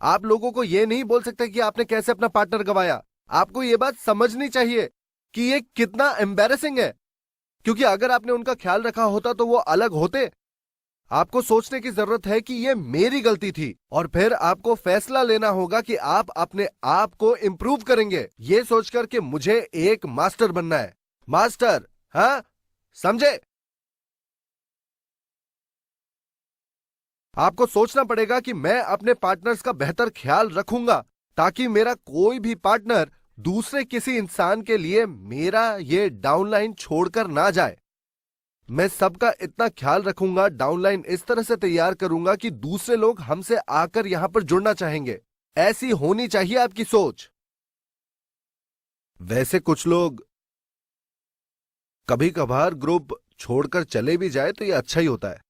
आप लोगों को यह नहीं बोल सकते कि आपने कैसे अपना पार्टनर गंवाया। आपको यह बात समझनी चाहिए कि यह कितना एम्बैरेसिंग है, क्योंकि अगर आपने उनका ख्याल रखा होता तो वो अलग होते। आपको सोचने की जरूरत है कि यह मेरी गलती थी और फिर आपको फैसला लेना होगा कि आप अपने आप को इंप्रूव करेंगे, यह सोचकर कि मुझे एक मास्टर बनना है। मास्टर, हाँ, समझे? आपको सोचना पड़ेगा कि मैं अपने पार्टनर्स का बेहतर ख्याल रखूंगा ताकि मेरा कोई भी पार्टनर दूसरे किसी इंसान के लिए मेरा ये डाउनलाइन छोड़कर ना जाए। मैं सबका इतना ख्याल रखूंगा, डाउनलाइन इस तरह से तैयार करूंगा कि दूसरे लोग हमसे आकर यहां पर जुड़ना चाहेंगे। ऐसी होनी चाहिए आपकी सोच। वैसे कुछ लोग कभी कभार ग्रुप छोड़कर चले भी जाए तो यह अच्छा ही होता है,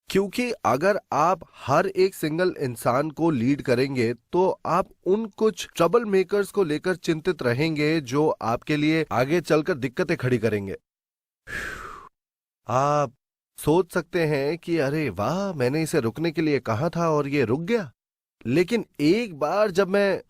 क्योंकि अगर आप हर एक सिंगल इंसान को लीड करेंगे तो आप उन कुछ ट्रबल मेकर्स को लेकर चिंतित रहेंगे जो आपके लिए आगे चलकर दिक्कतें खड़ी करेंगे। आप सोच सकते हैं कि अरे वाह, मैंने इसे रुकने के लिए कहा था और ये रुक गया। लेकिन एक बार जब मैं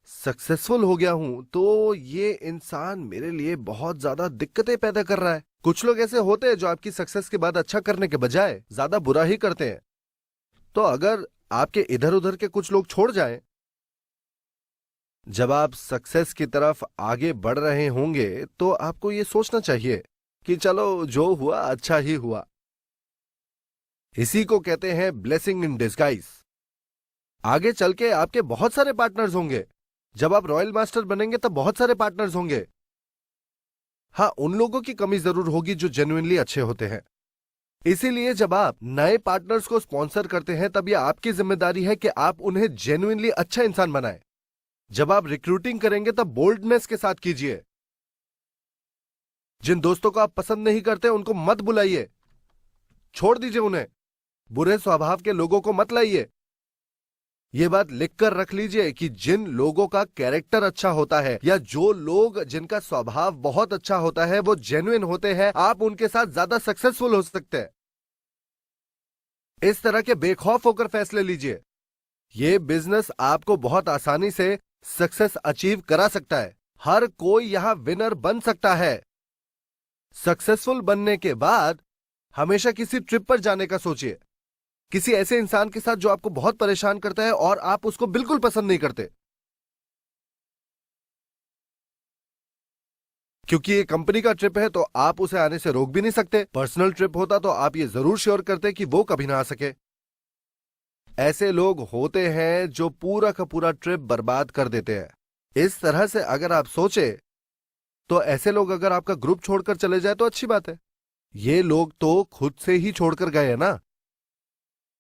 सक्सेसफुल हो गया हूं तो ये इंसान मेरे लिए बहुत ज्यादा दिक्कतें पैदा कर रहा है। कुछ लोग ऐसे होते हैं जो आपकी सक्सेस के बाद अच्छा करने के बजाय ज्यादा बुरा ही करते हैं। तो अगर आपके इधर उधर के कुछ लोग छोड़ जाएं, जब आप सक्सेस की तरफ आगे बढ़ रहे होंगे तो आपको यह सोचना चाहिए कि चलो जो हुआ अच्छा ही हुआ। इसी को कहते हैं ब्लेसिंग इन डिस्गाइज। आगे चल के आपके बहुत सारे पार्टनर्स होंगे। जब आप रॉयल मास्टर बनेंगे तब बहुत सारे पार्टनर्स होंगे। हाँ, उन लोगों की कमी जरूर होगी जो जेन्युइनली अच्छे होते हैं। इसीलिए जब आप नए पार्टनर्स को स्पॉन्सर करते हैं तब यह आपकी जिम्मेदारी है कि आप उन्हें जेन्युइनली अच्छा इंसान बनाएं। जब आप रिक्रूटिंग करेंगे तब बोल्डनेस के साथ कीजिए। जिन दोस्तों को आप पसंद नहीं करते उनको मत बुलाइए, छोड़ दीजिए उन्हें। बुरे स्वभाव के लोगों को मत लाइए। यह बात लिखकर रख लीजिए कि जिन लोगों का कैरेक्टर अच्छा होता है या जो लोग जिनका स्वभाव बहुत अच्छा होता है वो जेन्युइन होते हैं, आप उनके साथ ज्यादा सक्सेसफुल हो सकते हैं। इस तरह के बेखौफ होकर फैसले लीजिए। यह बिजनेस आपको बहुत आसानी से सक्सेस अचीव करा सकता है। हर कोई यहां विनर बन सकता है। सक्सेसफुल बनने के बाद हमेशा किसी ट्रिप पर जाने का सोचिए, किसी ऐसे इंसान के साथ जो आपको बहुत परेशान करता है और आप उसको बिल्कुल पसंद नहीं करते। क्योंकि ये कंपनी का ट्रिप है तो आप उसे आने से रोक भी नहीं सकते। पर्सनल ट्रिप होता तो आप ये जरूर श्योर करते कि वो कभी ना आ सके। ऐसे लोग होते हैं जो पूरा का पूरा ट्रिप बर्बाद कर देते हैं। इस तरह से अगर आप सोचे तो ऐसे लोग अगर आपका ग्रुप छोड़कर चले जाए तो अच्छी बात है। ये लोग तो खुद से ही छोड़कर गए हैं ना,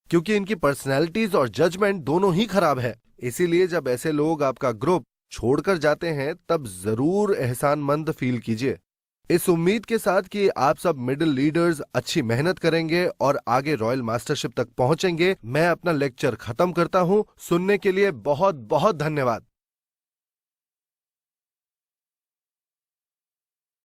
क्योंकि इनकी पर्सनैलिटीज और जजमेंट दोनों ही खराब है। इसीलिए जब ऐसे लोग आपका ग्रुप छोड़कर जाते हैं तब जरूर एहसानमंद फील कीजिए, इस उम्मीद के साथ कि आप सब मिडिल लीडर्स अच्छी मेहनत करेंगे और आगे रॉयल मास्टरशिप तक पहुंचेंगे। मैं अपना लेक्चर खत्म करता हूं। सुनने के लिए बहुत बहुत धन्यवाद।